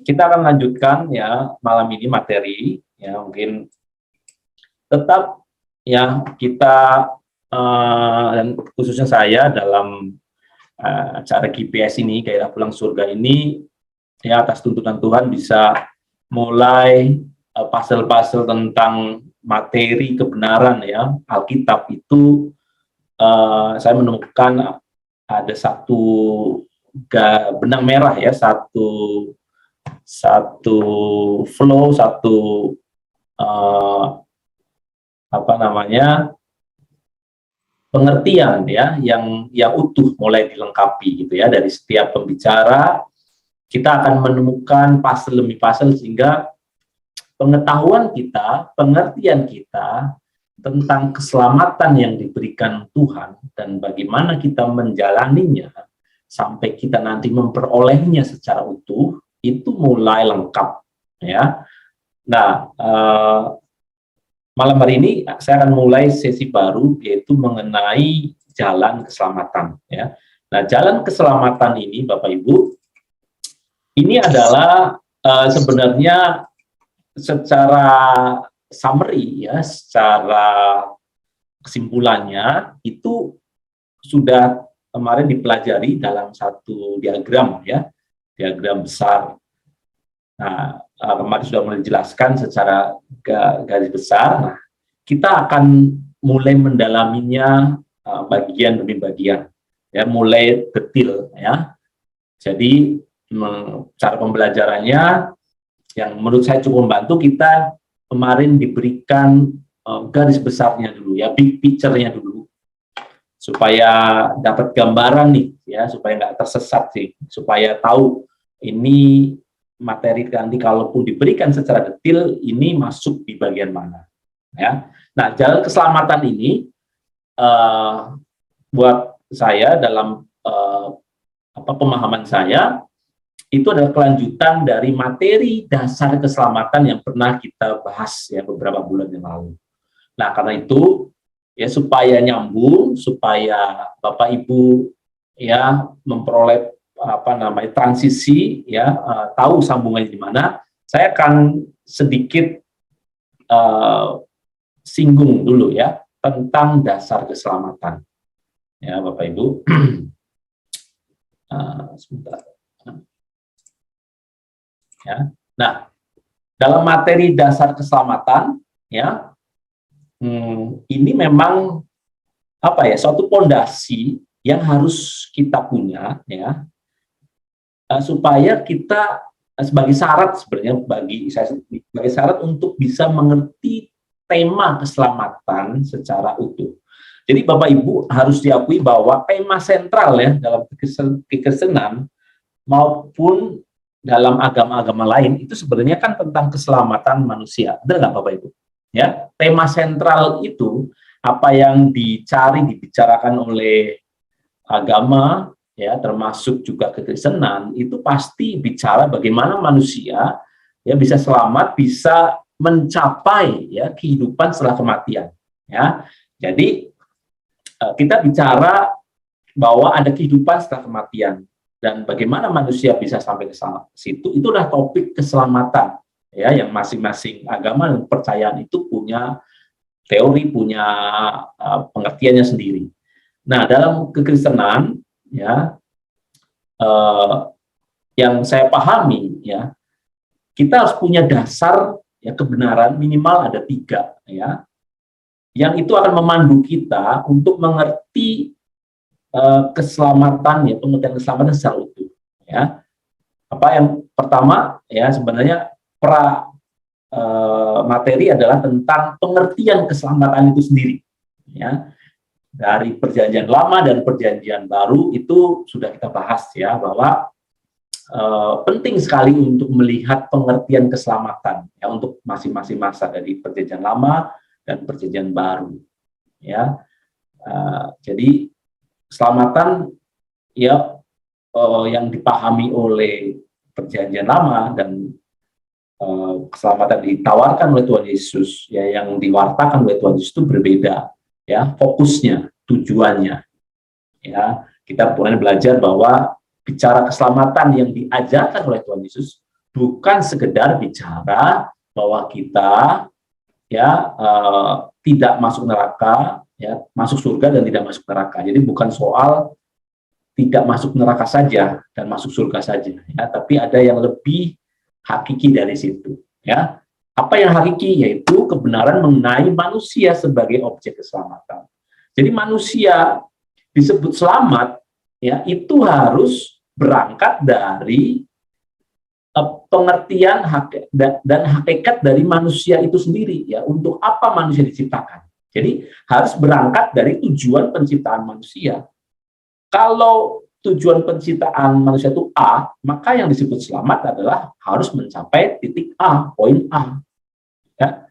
kita akan lanjutkan ya malam ini materi ya, mungkin tetap ya kita dan khususnya saya dalam acara GPS ini, Gairah Pulang Surga ini, ya atas tuntunan Tuhan bisa mulai puzzle-puzzle tentang materi kebenaran ya Alkitab itu. Saya menemukan ada satu benang merah ya, satu flow, satu pengertian ya yang utuh mulai dilengkapi gitu ya. Dari setiap pembicara kita akan menemukan puzzle demi puzzle, sehingga pengetahuan kita, pengertian kita tentang keselamatan yang diberikan Tuhan dan bagaimana kita menjalaninya sampai kita nanti memperolehnya secara utuh itu mulai lengkap ya. Nah, malam hari ini saya akan mulai sesi baru, yaitu mengenai jalan keselamatan ya. Nah, jalan keselamatan ini Bapak Ibu, ini adalah sebenarnya secara summary ya, secara kesimpulannya itu sudah kemarin dipelajari dalam satu diagram ya, diagram besar. Nah, kemarin sudah mulai dijelaskan secara garis besar. Nah, kita akan mulai mendalaminya bagian demi bagian ya, mulai detail ya. Jadi cara pembelajarannya yang menurut saya cukup membantu, kita kemarin diberikan garis besarnya dulu ya, big picture-nya dulu, supaya dapat gambaran nih ya, supaya nggak tersesat sih, supaya tahu ini materi nanti kalaupun diberikan secara detail ini masuk di bagian mana ya. Nah, jalan keselamatan ini buat saya dalam pemahaman saya itu adalah kelanjutan dari materi dasar keselamatan yang pernah kita bahas ya beberapa bulan yang lalu. Nah, karena itu ya, supaya nyambung, supaya Bapak Ibu ya memperoleh transisi ya, tahu sambungannya di mana, saya akan sedikit singgung dulu ya tentang dasar keselamatan ya Bapak Ibu. Sebentar ya. Nah, dalam materi dasar keselamatan ya, ini memang suatu pondasi yang harus kita punya ya, supaya kita sebagai syarat sebenarnya bagi saya, sebagai syarat untuk bisa mengerti tema keselamatan secara utuh. Jadi Bapak Ibu harus diakui bahwa tema sentral ya dalam kekristenan maupun dalam agama-agama lain itu sebenarnya kan tentang keselamatan manusia. Benar nggak Bapak Ibu? Ya, tema sentral itu apa yang dicari, dibicarakan oleh agama ya, termasuk juga kekristenan, itu pasti bicara bagaimana manusia ya bisa selamat, bisa mencapai ya kehidupan setelah kematian ya. Jadi kita bicara bahwa ada kehidupan setelah kematian dan bagaimana manusia bisa sampai ke situ, itu adalah topik keselamatan ya, yang masing-masing agama dan kepercayaan itu punya teori, punya pengertiannya sendiri. Nah, dalam kekristenan ya, yang saya pahami ya, kita harus punya dasar ya kebenaran minimal ada 3 ya, yang itu akan memandu kita untuk mengerti keselamatan ya, pengertian keselamatan secara utuh ya. Apa yang pertama ya, sebenarnya materi adalah tentang pengertian keselamatan itu sendiri ya. Dari perjanjian lama dan perjanjian baru itu sudah kita bahas ya, bahwa penting sekali untuk melihat pengertian keselamatan ya untuk masing-masing masa dari perjanjian lama dan perjanjian baru ya. Jadi keselamatan ya yang dipahami oleh perjanjian lama dan keselamatan ditawarkan oleh Tuhan Yesus ya, yang diwartakan oleh Tuhan Yesus itu berbeda ya, fokusnya, tujuannya ya. Kita mulai belajar bahwa bicara keselamatan yang diajarkan oleh Tuhan Yesus bukan sekedar bicara bahwa kita ya tidak masuk neraka, ya masuk surga dan tidak masuk neraka. Jadi bukan soal tidak masuk neraka saja dan masuk surga saja, ya, tapi ada yang lebih hakiki dari situ, ya. Apa yang hakiki? Yaitu kebenaran mengenai manusia sebagai objek keselamatan. Jadi manusia disebut selamat, ya, itu harus berangkat dari pengertian dan hakikat dari manusia itu sendiri, ya, untuk apa manusia diciptakan. Jadi harus berangkat dari tujuan penciptaan manusia. Kalau tujuan penciptaan manusia itu A, maka yang disebut selamat adalah harus mencapai titik A, poin A. Ya.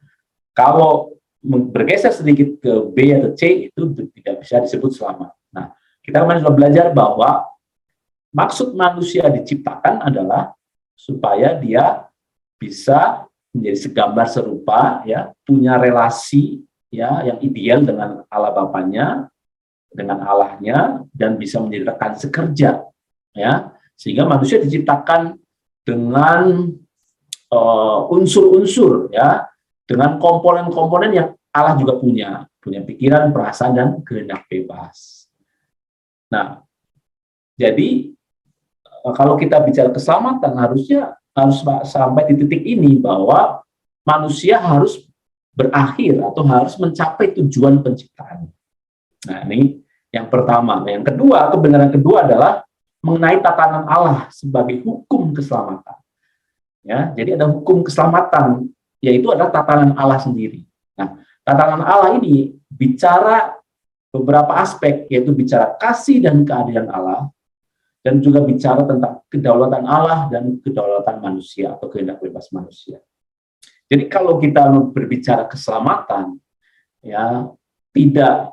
Kalau bergeser sedikit ke B atau C, itu tidak bisa disebut selamat. Nah, kita kemarin sudah belajar bahwa maksud manusia diciptakan adalah supaya dia bisa menjadi segambar serupa, ya, punya relasi, ya, yang ideal dengan Allah Bapaknya, dengan Allahnya, dan bisa menjadi rekan sekerja, ya, sehingga manusia diciptakan dengan unsur-unsur, ya, dengan komponen-komponen yang Allah juga punya pikiran, perasaan, dan kehendak bebas. Nah, jadi kalau kita bicara keselamatan, harus sampai di titik ini bahwa manusia harus berakhir atau harus mencapai tujuan penciptaan. Nah, ini yang pertama. Yang kedua, kebenaran kedua adalah mengenai tatanan Allah sebagai hukum keselamatan. Ya, jadi ada hukum keselamatan, yaitu adalah tatanan Allah sendiri. Nah, tatanan Allah ini bicara beberapa aspek, yaitu bicara kasih dan keadilan Allah, dan juga bicara tentang kedaulatan Allah dan kedaulatan manusia atau kehendak bebas manusia. Jadi kalau kita berbicara keselamatan, ya, tidak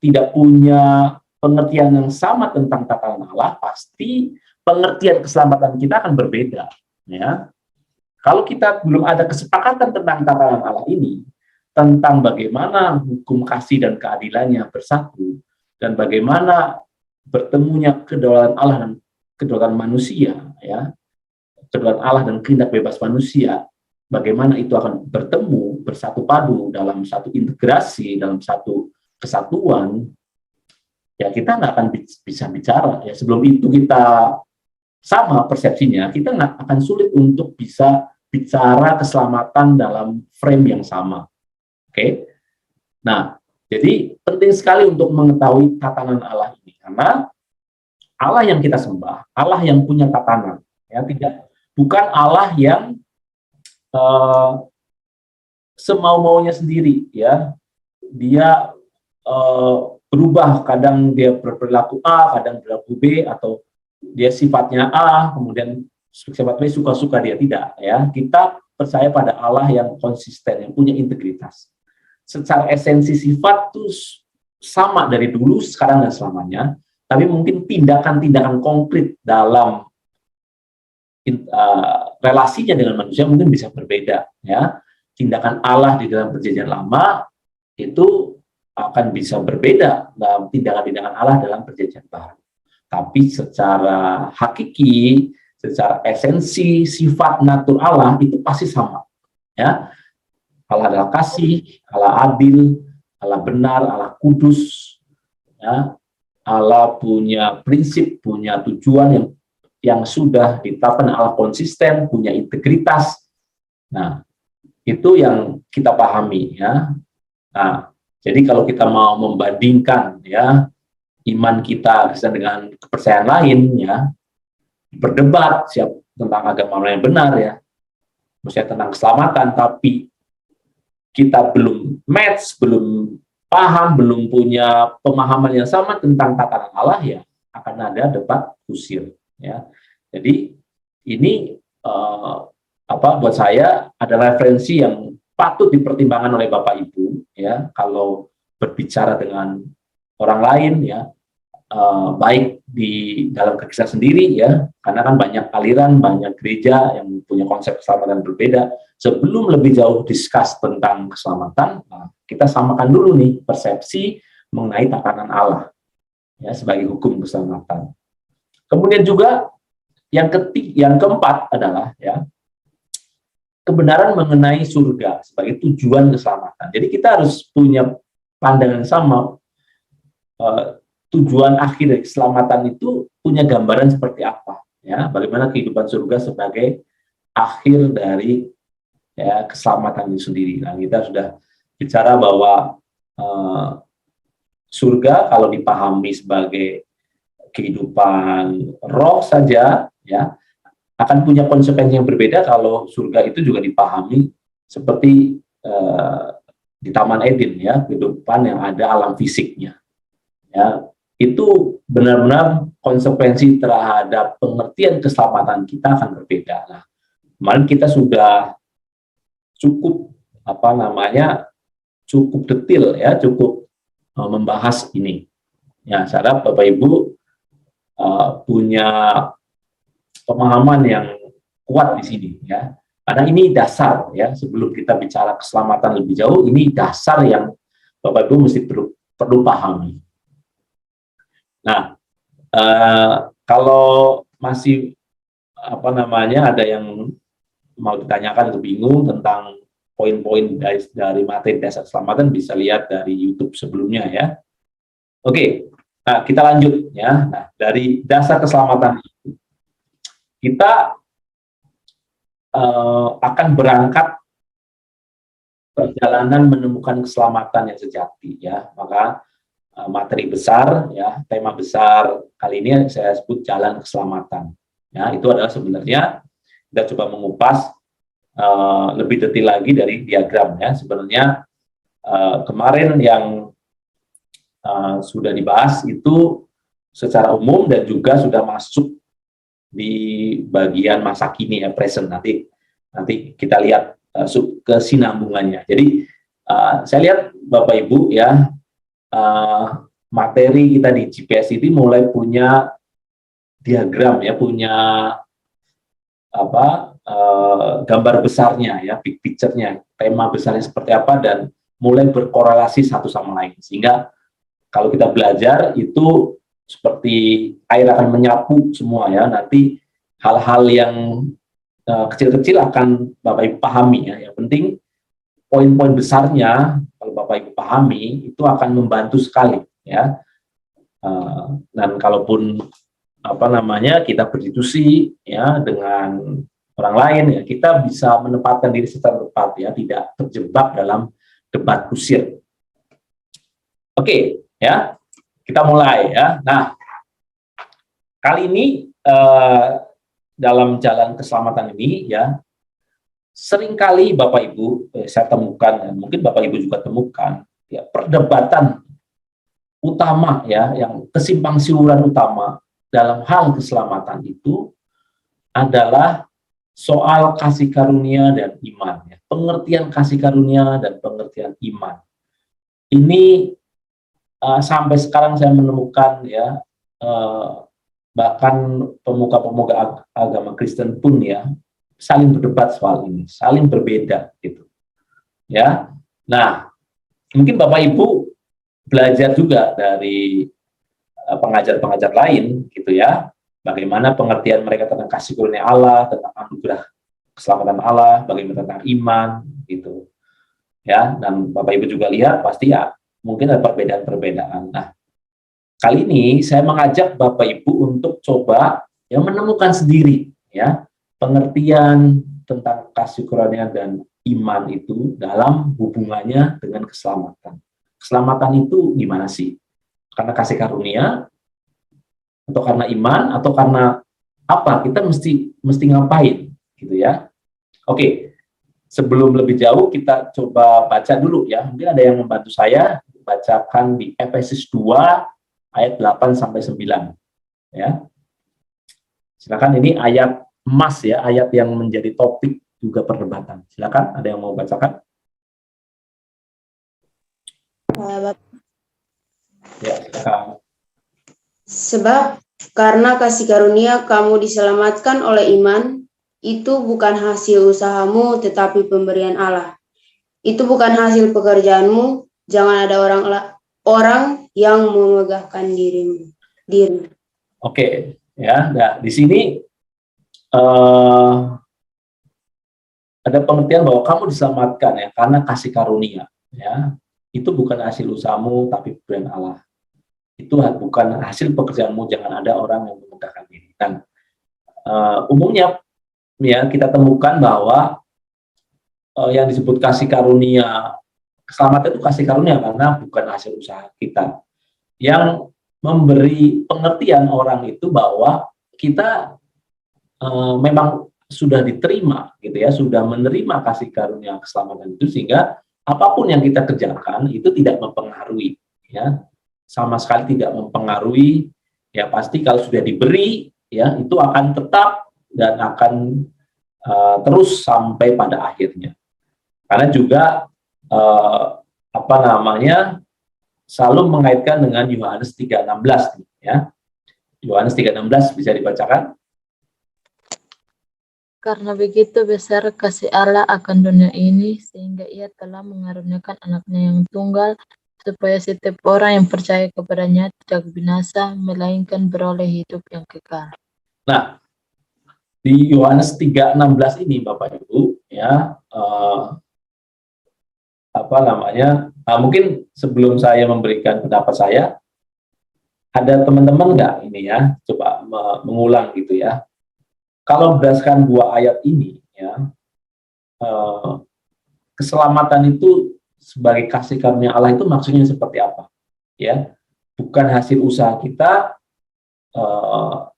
tidak punya pengertian yang sama tentang tatanan Allah, pasti pengertian keselamatan kita akan berbeda, ya. Kalau kita belum ada kesepakatan tentang tatanan Allah ini, tentang bagaimana hukum kasih dan keadilannya bersatu, dan bagaimana bertemunya kedaulatan Allah dan kedaulatan manusia, ya, kedaulatan Allah dan kehendak bebas manusia, bagaimana itu akan bertemu, bersatu padu dalam satu integrasi, dalam satu kesatuan, ya kita nggak akan bisa bicara. Ya, sebelum itu kita sama persepsinya, kita nggak akan sulit untuk bisa bicara keselamatan dalam frame yang sama. Oke? Nah, jadi penting sekali untuk mengetahui tatanan Allah ini, karena Allah yang kita sembah, Allah yang punya tatanan, ya, bukan Allah yang semau-maunya sendiri, ya. Dia berubah, kadang dia berperilaku A, kadang berperilaku B, atau dia sifatnya A, kemudian sifat B, suka-suka dia, tidak, ya. Kita percaya pada Allah yang konsisten, yang punya integritas. Secara esensi sifat itu sama dari dulu, sekarang, dan selamanya, tapi mungkin tindakan-tindakan konkret dalam relasinya dengan manusia mungkin bisa berbeda, ya. Tindakan Allah di dalam perjanjian lama itu akan bisa berbeda dalam tindakan-tindakan Allah dalam perjanjian baru. Tapi secara hakiki, secara esensi, sifat natur Allah itu pasti sama, ya. Allah adalah kasih, Allah adil, Allah benar, Allah kudus, ya. Allah punya prinsip, punya tujuan yang sudah ditetapkan, Allah konsisten, punya integritas. Nah, itu yang kita pahami, ya. Nah, jadi kalau kita mau membandingkan, ya, iman kita dengan kepercayaan lain, ya, berdebat tentang agama yang benar, ya, maksudnya tentang keselamatan, tapi kita belum match, belum paham, belum punya pemahaman yang sama tentang tatanan Allah, ya, akan ada debat kusir, ya. Jadi ini buat saya ada referensi yang patut dipertimbangkan oleh Bapak Ibu, ya, kalau berbicara dengan orang lain, ya, baik di dalam gereja sendiri, ya, karena kan banyak aliran, banyak gereja yang punya konsep keselamatan berbeda. Sebelum lebih jauh discuss tentang keselamatan, kita samakan dulu nih persepsi mengenai tatanan Allah, ya, sebagai hukum keselamatan. Kemudian juga yang keempat adalah ya kebenaran mengenai surga sebagai tujuan keselamatan. Jadi kita harus punya pandangan sama, tujuan akhir dari keselamatan itu punya gambaran seperti apa, ya, bagaimana kehidupan surga sebagai akhir dari ya keselamatan itu sendiri. Nah, kita sudah bicara bahwa surga kalau dipahami sebagai kehidupan roh saja, ya, akan punya konsekuensi yang berbeda kalau surga itu juga dipahami seperti di Taman Eden, ya, kehidupan yang ada alam fisiknya, ya, itu benar-benar konsekuensi terhadap pengertian keselamatan kita akan berbeda. Nah, kemarin kita sudah cukup cukup detail, ya, cukup membahas ini. Ya, saya harap Bapak Ibu punya pemahaman yang kuat di sini, ya. Karena ini dasar, ya, sebelum kita bicara keselamatan lebih jauh, ini dasar yang Bapak Ibu mesti perlu pahami. Nah, kalau masih ada yang mau ditanyakan atau bingung tentang poin-poin dari materi dasar keselamatan, bisa lihat dari YouTube sebelumnya, ya. Oke, nah kita lanjut, ya. Nah, dari dasar keselamatan itu kita akan berangkat perjalanan menemukan keselamatan yang sejati, ya. Maka materi besar, ya, tema besar kali ini saya sebut jalan keselamatan. Ya, itu adalah sebenarnya kita coba mengupas lebih detail lagi dari diagram, ya. Sebenarnya kemarin yang sudah dibahas itu secara umum dan juga sudah masuk di bagian masa kini, ya, present. Nanti kita lihat kesinambungannya. Jadi saya lihat Bapak Ibu, ya, materi kita di GPS ini mulai punya diagram, ya, punya gambar besarnya, ya, big picture-nya, tema besarnya seperti apa, dan mulai berkorelasi satu sama lain, sehingga kalau kita belajar itu seperti air akan menyapu semua, ya. Nanti hal-hal yang kecil-kecil akan Bapak Ibu pahami, ya. Yang penting poin-poin besarnya kalau Bapak Ibu pahami itu akan membantu sekali, ya. Dan kalaupun kita berdiskusi, ya, dengan orang lain, ya, kita bisa menempatkan diri secara tepat, ya, tidak terjebak dalam debat kusir. Oke, ya, kita mulai, ya. Nah, kali ini dalam jalan keselamatan ini, ya, seringkali Bapak Ibu saya temukan, dan mungkin Bapak Ibu juga temukan, ya, perdebatan utama, ya, yang kesimpang siuran utama dalam hal keselamatan itu adalah soal kasih karunia dan iman, ya. Pengertian kasih karunia dan pengertian iman. Ini sampai sekarang saya menemukan, ya, bahkan pemuka-pemuka agama Kristen pun, ya, saling berdebat soal ini, saling berbeda, gitu, ya. Nah, mungkin Bapak Ibu belajar juga dari pengajar-pengajar lain, gitu, ya, bagaimana pengertian mereka tentang kasih karunia Allah, tentang anugerah keselamatan Allah, bagaimana tentang iman, gitu, ya. Dan Bapak Ibu juga lihat pasti, ya, mungkin ada perbedaan-perbedaan. Nah, kali ini saya mengajak Bapak Ibu untuk coba, ya, menemukan sendiri, ya, pengertian tentang kasih karunia dan iman itu dalam hubungannya dengan keselamatan. Keselamatan itu gimana sih? Karena kasih karunia, atau karena iman, atau karena apa? Kita mesti ngapain, gitu, ya. Oke, sebelum lebih jauh kita coba baca dulu, ya. Mungkin ada yang membantu saya bacakan di Efesus 2 ayat 8 sampai 9, ya. Silakan, ini ayat emas, ya, ayat yang menjadi topik juga perdebatan. Silakan, ada yang mau bacakan? Ya, silakan. Sebab karena kasih karunia kamu diselamatkan oleh iman, itu bukan hasil usahamu tetapi pemberian Allah. Itu bukan hasil pekerjaanmu, jangan ada orang yang memegahkan diri. Oke, ya. Nah, di sini eh, ada pengertian bahwa kamu diselamatkan ya karena kasih karunia, ya. Itu bukan hasil usahamu tapi pemberian Allah. Itu bukan hasil pekerjaanmu, jangan ada orang yang memegahkan diri. Dan umumnya ya kita temukan bahwa yang disebut kasih karunia, keselamatan itu kasih karunia karena bukan hasil usaha kita. Yang memberi pengertian orang itu bahwa kita memang sudah diterima gitu ya, sudah menerima kasih karunia keselamatan itu, sehingga apapun yang kita kerjakan itu tidak mempengaruhi, ya, sama sekali tidak mempengaruhi. Ya pasti kalau sudah diberi, ya itu akan tetap dan akan terus sampai pada akhirnya. Karena juga apa namanya, selalu mengaitkan dengan Yohanes 3:16 ya. Yohanes 3:16 bisa dibacakan. Karena begitu besar kasih Allah akan dunia ini, sehingga Ia telah mengaruniakan anaknya yang tunggal, supaya setiap orang yang percaya kepadanya tidak binasa, melainkan beroleh hidup yang kekal. Nah, di Yohanes 3:16 ini, Bapak Ibu, ya, apa namanya, mungkin sebelum saya memberikan pendapat saya, ada teman-teman nggak ini ya, coba mengulang gitu ya. Kalau berdasarkan dua ayat ini, ya, keselamatan itu sebagai kasih karunia Allah itu maksudnya seperti apa? Ya, bukan hasil usaha kita,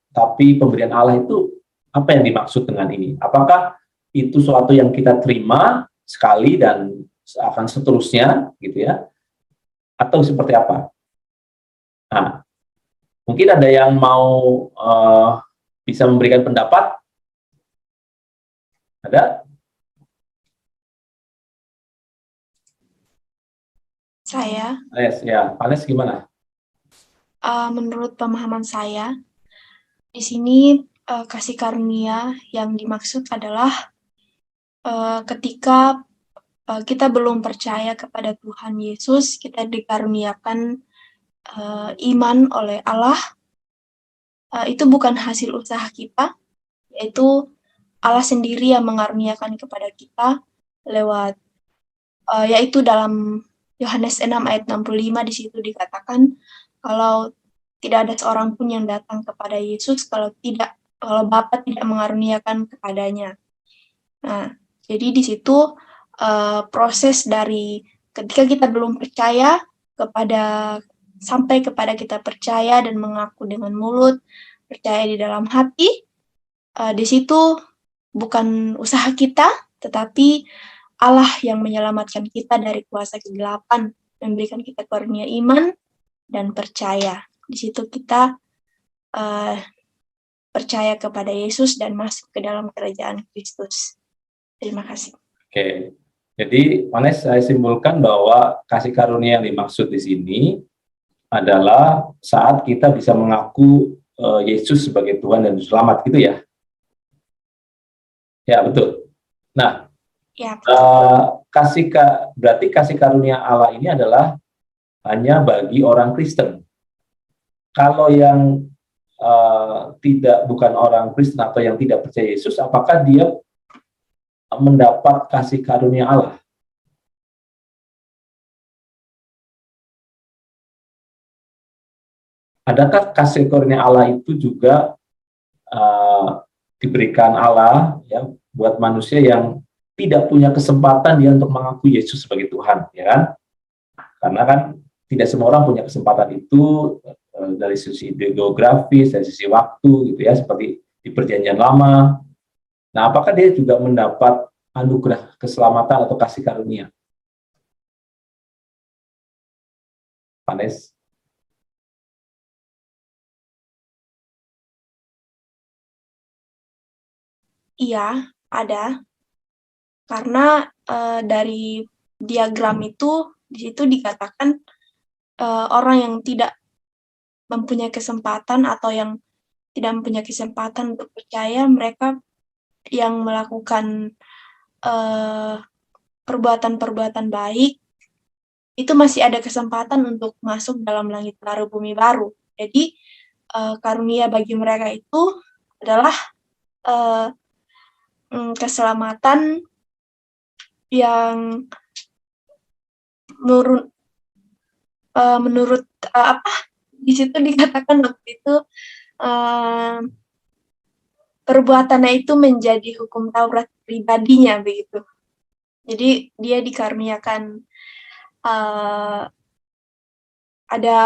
tapi pemberian Allah itu apa yang dimaksud dengan ini? Apakah itu suatu yang kita terima sekali dan akan seterusnya, gitu ya? Atau seperti apa? Nah, mungkin ada yang mau bisa memberikan pendapat? Ada? Saya, Panes gimana? menurut pemahaman saya, di sini kasih karunia yang dimaksud adalah ketika kita belum percaya kepada Tuhan Yesus, kita dikaruniakan iman oleh Allah. Itu bukan hasil usaha kita, yaitu Allah sendiri yang mengaruniakan kepada kita lewat, yaitu dalam Yohanes 6 ayat 65 di situ dikatakan kalau tidak ada seorang pun yang datang kepada Yesus kalau Bapa tidak mengaruniakan kepadanya. Nah, jadi di situ proses dari ketika kita belum percaya sampai kepada kita percaya dan mengaku dengan mulut, percaya di dalam hati, di situ bukan usaha kita, tetapi Allah yang menyelamatkan kita dari kuasa kegelapan, memberikan kita karunia iman dan percaya. Di situ kita percaya kepada Yesus dan masuk ke dalam kerajaan Kristus. Terima kasih. Oke, jadi Panes, saya simpulkan bahwa kasih karunia yang dimaksud di sini adalah saat kita bisa mengaku Yesus sebagai Tuhan dan Selamat, gitu ya? Ya, betul. Nah, Ya, berarti kasih karunia Allah ini adalah hanya bagi orang Kristen. Kalau yang bukan orang Kristen atau yang tidak percaya Yesus, apakah dia mendapat kasih karunia Allah? Adakah kasih karunia Allah itu juga diberikan Allah ya buat manusia yang tidak punya kesempatan dia untuk mengaku Yesus sebagai Tuhan, ya kan? Karena kan tidak semua orang punya kesempatan itu dari sisi geografis, dari sisi waktu, gitu ya, seperti di Perjanjian Lama. Nah, apakah dia juga mendapat anugerah keselamatan atau kasih karunia? Panes? iya, ada. Karena dari diagram itu di situ dikatakan orang yang tidak mempunyai kesempatan atau yang tidak mempunyai kesempatan untuk percaya, mereka yang melakukan perbuatan-perbuatan baik itu masih ada kesempatan untuk masuk dalam langit baru bumi baru. Jadi karunia bagi mereka itu adalah eh, keselamatan yang menurut di situ dikatakan waktu itu perbuatannya itu menjadi hukum Taurat pribadinya begitu. Jadi dia dikaruniakan ada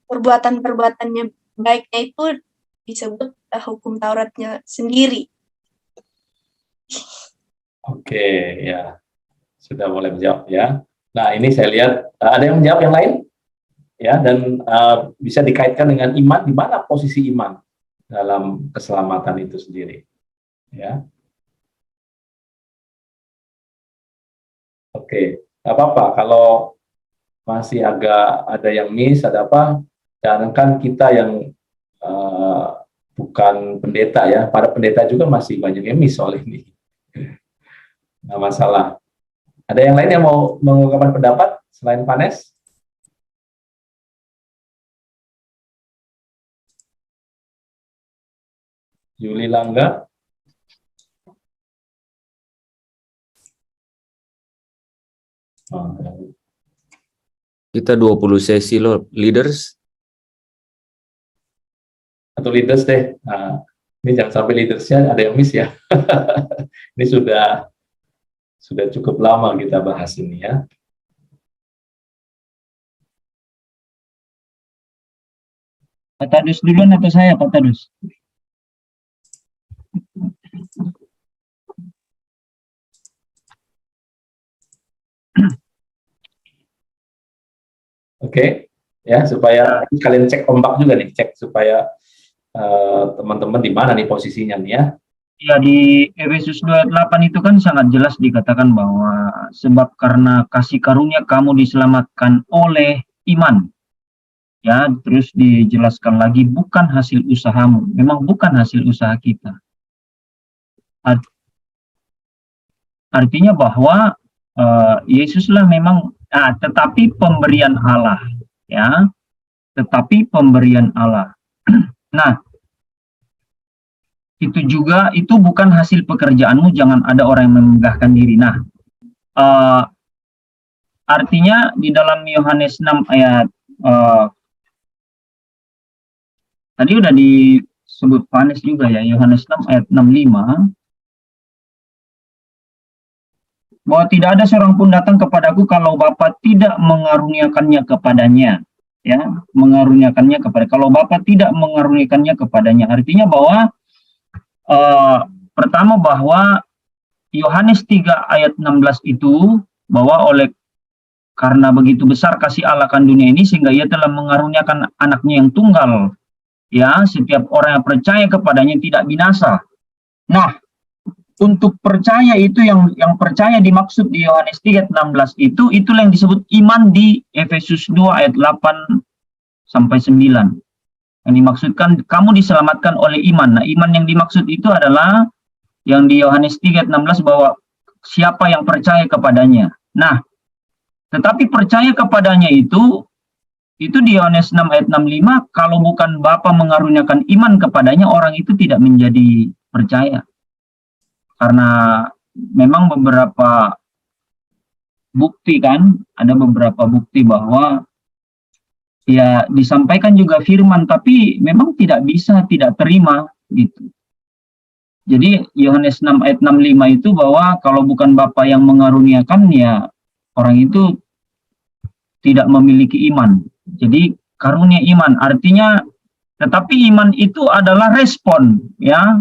perbuatan-perbuatannya baiknya itu disebut hukum Tauratnya sendiri. Oke, ya. Sudah mulai menjawab ya. Nah, ini saya lihat ada yang menjawab yang lain? Ya, dan bisa dikaitkan dengan iman, di mana posisi iman dalam keselamatan itu sendiri. Ya. Oke, nggak apa-apa kalau masih agak ada yang miss, ada apa, dan kan kita yang bukan pendeta ya, para pendeta juga masih banyak yang miss soal ini. Nggak masalah. Ada yang lain yang mau mengungkapkan pendapat selain Vanes? Yuli Langga? Kita 20 sesi loh, leaders. Atau leaders deh. Nah, ini jangan sampai leadersnya ada yang miss ya. Ini sudah cukup lama kita bahas ini ya. Pak Tadus duluan atau saya, Pak Tadus? Oke, ya supaya kalian cek ombak juga nih, cek supaya teman-teman di mana nih posisinya nih ya. Ya, di Efesus 2:8 itu kan sangat jelas dikatakan bahwa sebab karena kasih karunia kamu diselamatkan oleh iman. Ya, terus dijelaskan lagi bukan hasil usahamu, memang bukan hasil usaha kita. Artinya bahwa Yesuslah memang, tetapi pemberian Allah, ya, tetapi pemberian Allah. Nah, itu bukan hasil pekerjaanmu, jangan ada orang yang memegahkan diri. Nah, artinya di dalam Yohanes 6 ayat tadi udah disebut Vanes juga ya, Yohanes 6 ayat 65, bahwa tidak ada seorang pun datang kepadaku kalau Bapa tidak mengaruniakannya kepadanya, ya, mengaruniakannya kepada, kalau Bapa tidak mengaruniakannya kepadanya. Artinya bahwa pertama bahwa Yohanes 3 ayat 16 itu, bahwa karena begitu besar kasih Allah akan dunia ini sehingga ia telah mengaruniakan anaknya yang tunggal, ya, setiap orang yang percaya kepadanya tidak binasa. Nah, untuk percaya itu yang percaya dimaksud di Yohanes 3:16 itulah yang disebut iman di Efesus 2 ayat 8 sampai 9. Yang dimaksudkan kamu diselamatkan oleh iman. Nah, iman yang dimaksud itu adalah yang di Yohanes 3:16 bahwa siapa yang percaya kepadanya. Nah, tetapi percaya kepadanya itu di Yohanes 6 ayat 65, kalau bukan Bapa mengaruniakan iman kepadanya, orang itu tidak menjadi percaya. Karena memang beberapa bukti kan, ada beberapa bukti bahwa ya disampaikan juga firman, tapi memang tidak terima gitu. Jadi Yohanes 6 ayat 65 itu bahwa kalau bukan Bapa yang mengaruniakan, ya orang itu tidak memiliki iman. Jadi karunia iman artinya, tetapi iman itu adalah respon, ya.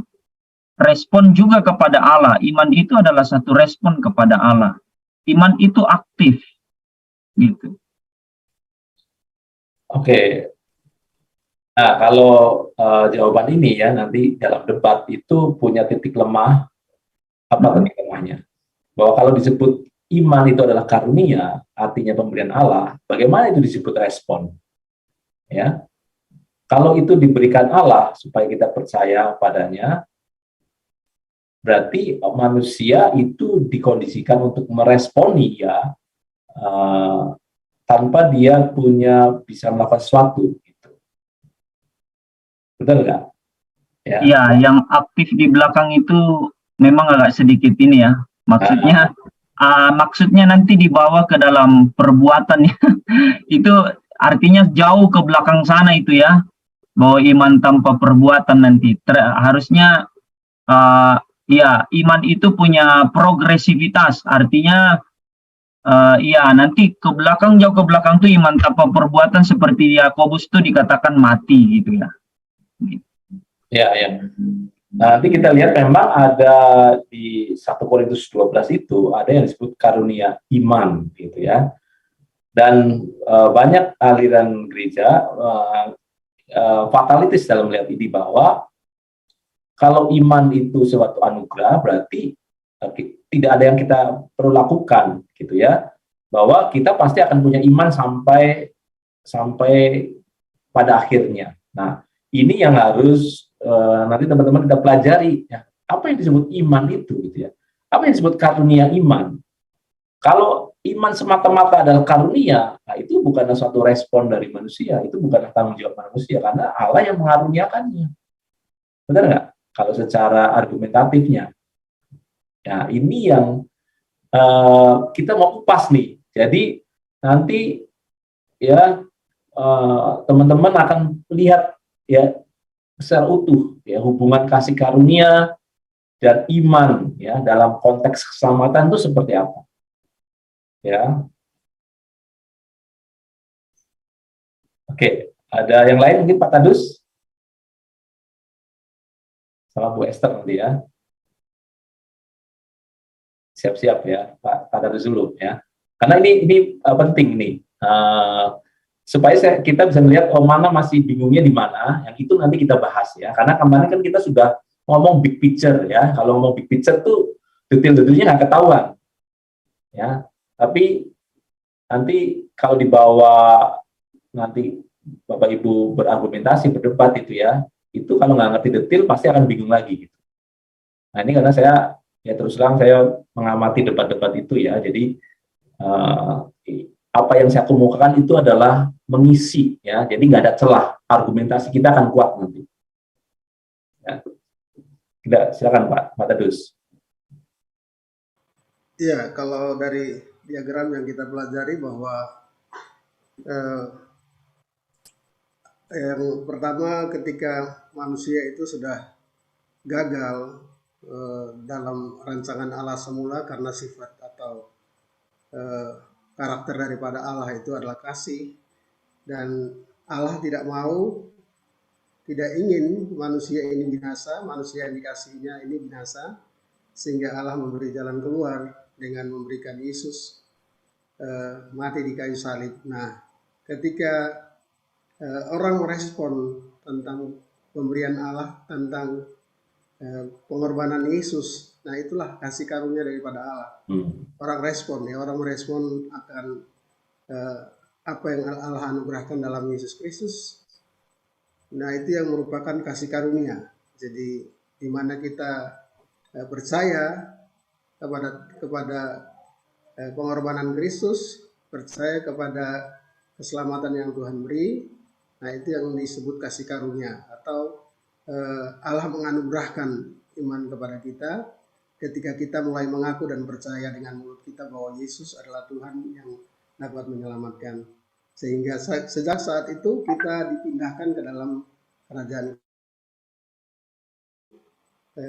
Respon juga kepada Allah. Iman itu adalah satu respon kepada Allah. Iman itu aktif. Gitu. Oke. Nah, kalau jawaban ini ya nanti dalam debat itu punya titik lemah. Apa titik lemahnya? Bahwa kalau disebut iman itu adalah karunia, artinya pemberian Allah, bagaimana itu disebut respon? Ya. Kalau itu diberikan Allah supaya kita percaya padanya, berarti manusia itu dikondisikan untuk meresponi ya, tanpa dia bisa melakukan sesuatu gitu. Betul nggak? Ya. Ya, yang aktif di belakang itu memang agak sedikit ini ya. Maksudnya nanti dibawa ke dalam perbuatan ya. Itu artinya jauh ke belakang sana itu ya. Bahwa iman tanpa perbuatan nanti. Harusnya ya, iman itu punya progresivitas. Artinya iya, nanti ke belakang, jauh ke belakang tuh iman tanpa perbuatan seperti Yakobus itu dikatakan mati gitu ya. Ya, ya. Nah, nanti kita lihat memang ada di 1 Korintus 12 itu ada yang disebut karunia iman gitu ya. Dan banyak aliran gereja fatalitis dalam melihat ini bahwa kalau iman itu suatu anugerah berarti tidak ada yang kita perlu lakukan gitu ya. Bahwa kita pasti akan punya iman sampai pada akhirnya. Nah, ini yang harus nanti teman-teman kita pelajari ya. Apa yang disebut iman itu gitu ya. Apa yang disebut karunia iman? Kalau iman semata-mata adalah karunia, nah itu bukanlah suatu respon dari manusia, itu bukanlah tanggung jawab manusia karena Allah yang mengaruniakannya. Benar nggak? Kalau secara argumentatifnya. Nah, ini yang kita mau kupas nih. Jadi nanti ya teman-teman akan lihat ya secara utuh ya hubungan kasih karunia dan iman ya dalam konteks keselamatan itu seperti apa ya. Oke, ada yang lain mungkin Pak Tadus sama Bu Esther nanti ya, siap-siap ya Pak Tadus dulu ya, karena ini penting nih supaya kita bisa melihat mana masih bingungnya di mana, yang itu nanti kita bahas ya. Karena kemarin kan kita sudah ngomong big picture ya. Kalau ngomong big picture tuh detail-detailnya nggak ketahuan ya. Tapi nanti kalau dibawa nanti Bapak Ibu berargumentasi, berdebat itu ya, itu kalau nggak ngerti detail pasti akan bingung lagi gitu. Nah ini karena saya ya terus terang saya mengamati debat-debat itu ya. Jadi apa yang saya kemukakan itu adalah mengisi ya, jadi nggak ada celah, argumentasi kita akan kuat nanti ya. Silakan Pak Tadus. Iya, kalau dari diagram yang kita pelajari bahwa yang pertama ketika manusia itu sudah gagal dalam rancangan Allah semula karena sifat atau karakter daripada Allah itu adalah kasih, dan Allah tidak ingin manusia ini binasa, manusia yang dikasihinya ini binasa, sehingga Allah memberi jalan keluar dengan memberikan Yesus mati di kayu salib. Nah, ketika orang merespon tentang pemberian Allah, tentang pengorbanan Yesus, nah itulah kasih karunia daripada Allah. Orang respon ya, orang merespon akan apa yang Allah anugerahkan dalam Yesus Kristus. Nah, itu yang merupakan kasih karunia. Jadi di mana kita percaya kepada pengorbanan Kristus, percaya kepada keselamatan yang Tuhan beri. Nah, itu yang disebut kasih karunia, atau Allah menganugerahkan iman kepada kita ketika kita mulai mengaku dan percaya dengan mulut kita bahwa Yesus adalah Tuhan yang dapat menyelamatkan. Sehingga sejak saat itu kita dipindahkan ke dalam kerajaan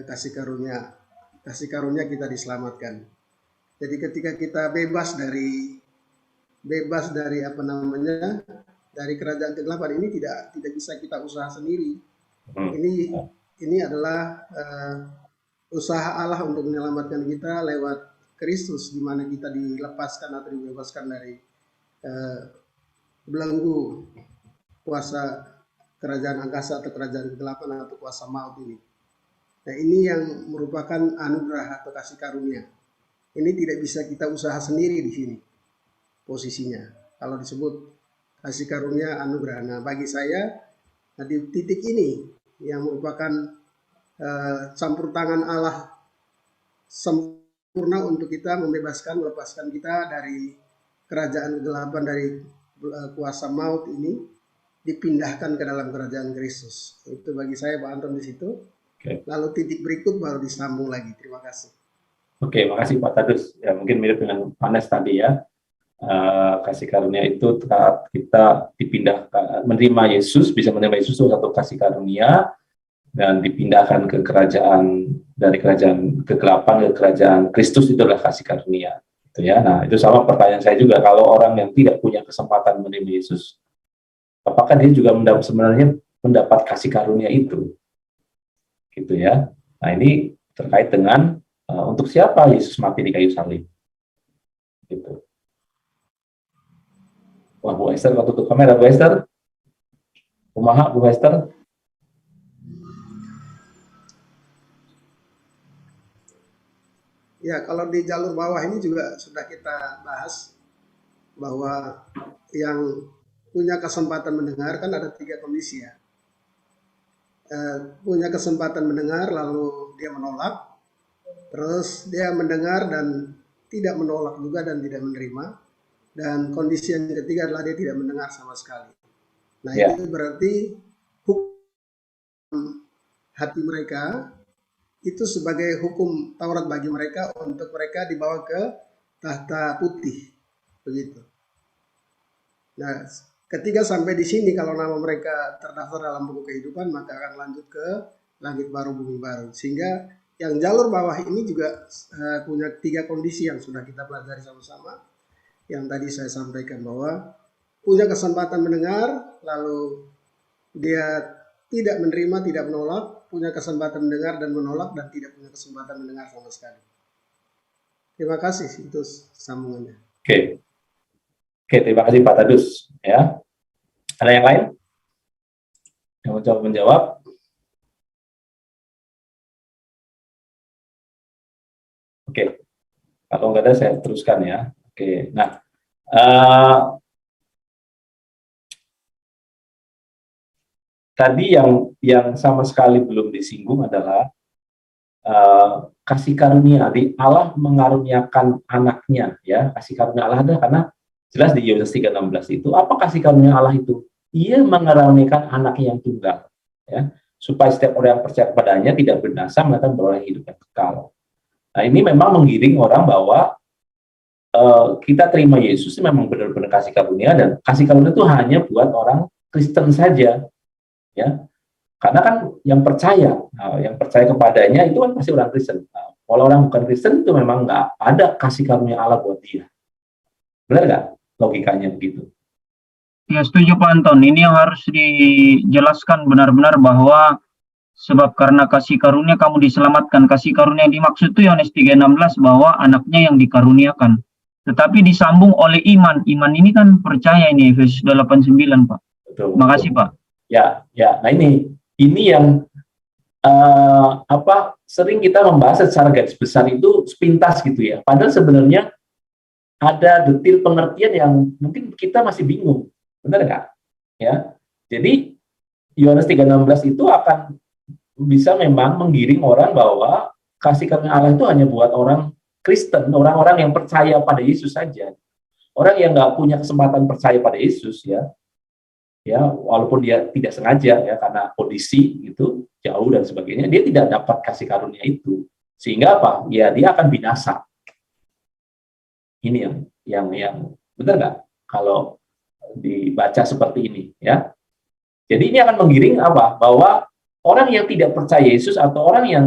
kasih karunia. Kasih karunia kita diselamatkan. Jadi ketika kita bebas dari dari kerajaan kegelapan ini, tidak bisa kita usaha sendiri. Ini adalah usaha Allah untuk menyelamatkan kita lewat Kristus, di mana kita dilepaskan atau dibebaskan dari belenggu kuasa kerajaan angkasa atau kerajaan kegelapan atau kuasa maut ini. Nah, ini yang merupakan anugerah atau kasih karunia. Ini tidak bisa kita usaha sendiri di sini posisinya. Kalau disebut kasih karunia anugerah. Nah, bagi saya di titik ini yang merupakan campur tangan Allah sempurna untuk kita melepaskan kita dari kerajaan kegelapan, dari kuasa maut ini, dipindahkan ke dalam kerajaan Kristus. Itu bagi saya Pak Anton di situ. Oke. Lalu titik berikut baru disambung lagi. Terima kasih. Oke, makasih Pak Tadus. Ya, mungkin mirip dengan Panes tadi ya. Kasih karunia itu saat kita dipindahkan, menerima Yesus, bisa menerima Yesus itu satu kasih karunia, dan dipindahkan ke kerajaan, dari kerajaan kegelapan ke kerajaan Kristus, itu adalah kasih karunia. Gitu ya. Nah, itu sama pertanyaan saya juga, kalau orang yang tidak punya kesempatan menerima Yesus, apakah dia juga sebenarnya mendapat kasih karunia itu? Gitu ya. Nah, ini terkait dengan untuk siapa Yesus mati di kayu salib. Gitu. Wah, Bu Esther, kalau tutup kamera, Bu Esther. Kumaha, Bu Esther. Ya, kalau di jalur bawah ini juga sudah kita bahas bahwa yang punya kesempatan mendengar kan ada 3 kondisi ya. Punya kesempatan mendengar lalu dia menolak, terus dia mendengar dan tidak menolak juga dan tidak menerima, dan kondisi yang ketiga adalah dia tidak mendengar sama sekali. Nah, Ya. itu berarti hukum hati mereka itu sebagai hukum Taurat bagi mereka untuk mereka dibawa ke tahta putih, begitu. Nah, ketika sampai di sini kalau nama mereka terdaftar dalam buku kehidupan, maka akan lanjut ke langit baru bumi baru. Sehingga yang jalur bawah ini juga punya 3 kondisi yang sudah kita pelajari sama-sama. Yang tadi saya sampaikan bahwa punya kesempatan mendengar, lalu dia tidak menerima, tidak menolak, punya kesempatan mendengar dan menolak, dan tidak punya kesempatan mendengar sama sekali. Terima kasih, itu sambungannya. Oke. Oke, terima kasih Pak Tadus. Ya. Ada yang lain? Yang mau coba menjawab? Oke. Kalau nggak ada, saya teruskan ya. Oke. Nah, tadi yang sama sekali belum disinggung adalah kasih karunia. Di Allah mengaruniakan anaknya, ya. Kasih karunia Allah ada karena jelas di Yohanes 3:16 itu, apa kasih karunia Allah itu? Ia mengaruniakan anaknya yang tunggal, ya, supaya setiap orang yang percaya kepadanya tidak binasa, melainkan beroleh hidup yang kekal. Nah, ini memang menggiring orang bahwa kita terima Yesus memang benar-benar kasih karunia, dan kasih karunia itu hanya buat orang Kristen saja, ya. Karena kan yang percaya kepadanya itu kan pasti orang Kristen. Nah, kalau orang bukan Kristen itu memang nggak ada kasih karunia Allah buat dia. Benar nggak logikanya begitu? Ya, setuju Pak Anton. Ini yang harus dijelaskan benar-benar bahwa sebab karena kasih karunia kamu diselamatkan. Kasih karunia yang dimaksud itu Yohanes 3:16 bahwa anaknya yang dikaruniakan. Tetapi disambung oleh iman. Iman ini kan percaya, ini Efesus 8:9, Pak. Betul. Terima kasih, Pak. Ya. Nah, ini yang sering kita membahas secara garis besar itu sepintas gitu ya. Padahal sebenarnya ada detil pengertian yang mungkin kita masih bingung, benar nggak? Ya. Jadi Yohanes 3:16 itu akan bisa memang menggiring orang bahwa kasih karunia Allah itu hanya buat orang Kristen, orang-orang yang percaya pada Yesus saja. Orang yang nggak punya kesempatan percaya pada Yesus, ya, walaupun dia tidak sengaja, ya, karena kondisi itu jauh dan sebagainya, dia tidak dapat kasih karunia itu. Sehingga apa? Ya, dia akan binasa. Ini yang benar nggak kalau dibaca seperti ini, ya? Jadi ini akan menggiring apa? Bahwa orang yang tidak percaya Yesus atau orang yang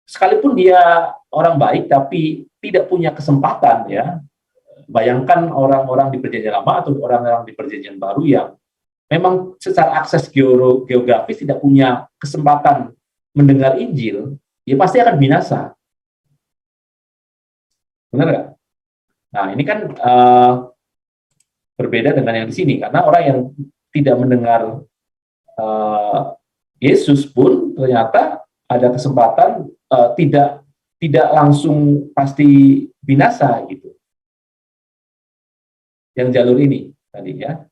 sekalipun dia orang baik tapi tidak punya kesempatan, ya. Bayangkan orang-orang di Perjanjian Lama atau orang-orang di Perjanjian Baru yang memang secara akses geografis tidak punya kesempatan mendengar Injil, ya pasti akan binasa. Benar nggak? Nah, ini kan berbeda dengan yang di sini, karena orang yang tidak mendengar Yesus pun ternyata ada kesempatan tidak langsung pasti binasa gitu. Yang jalur ini tadi, ya.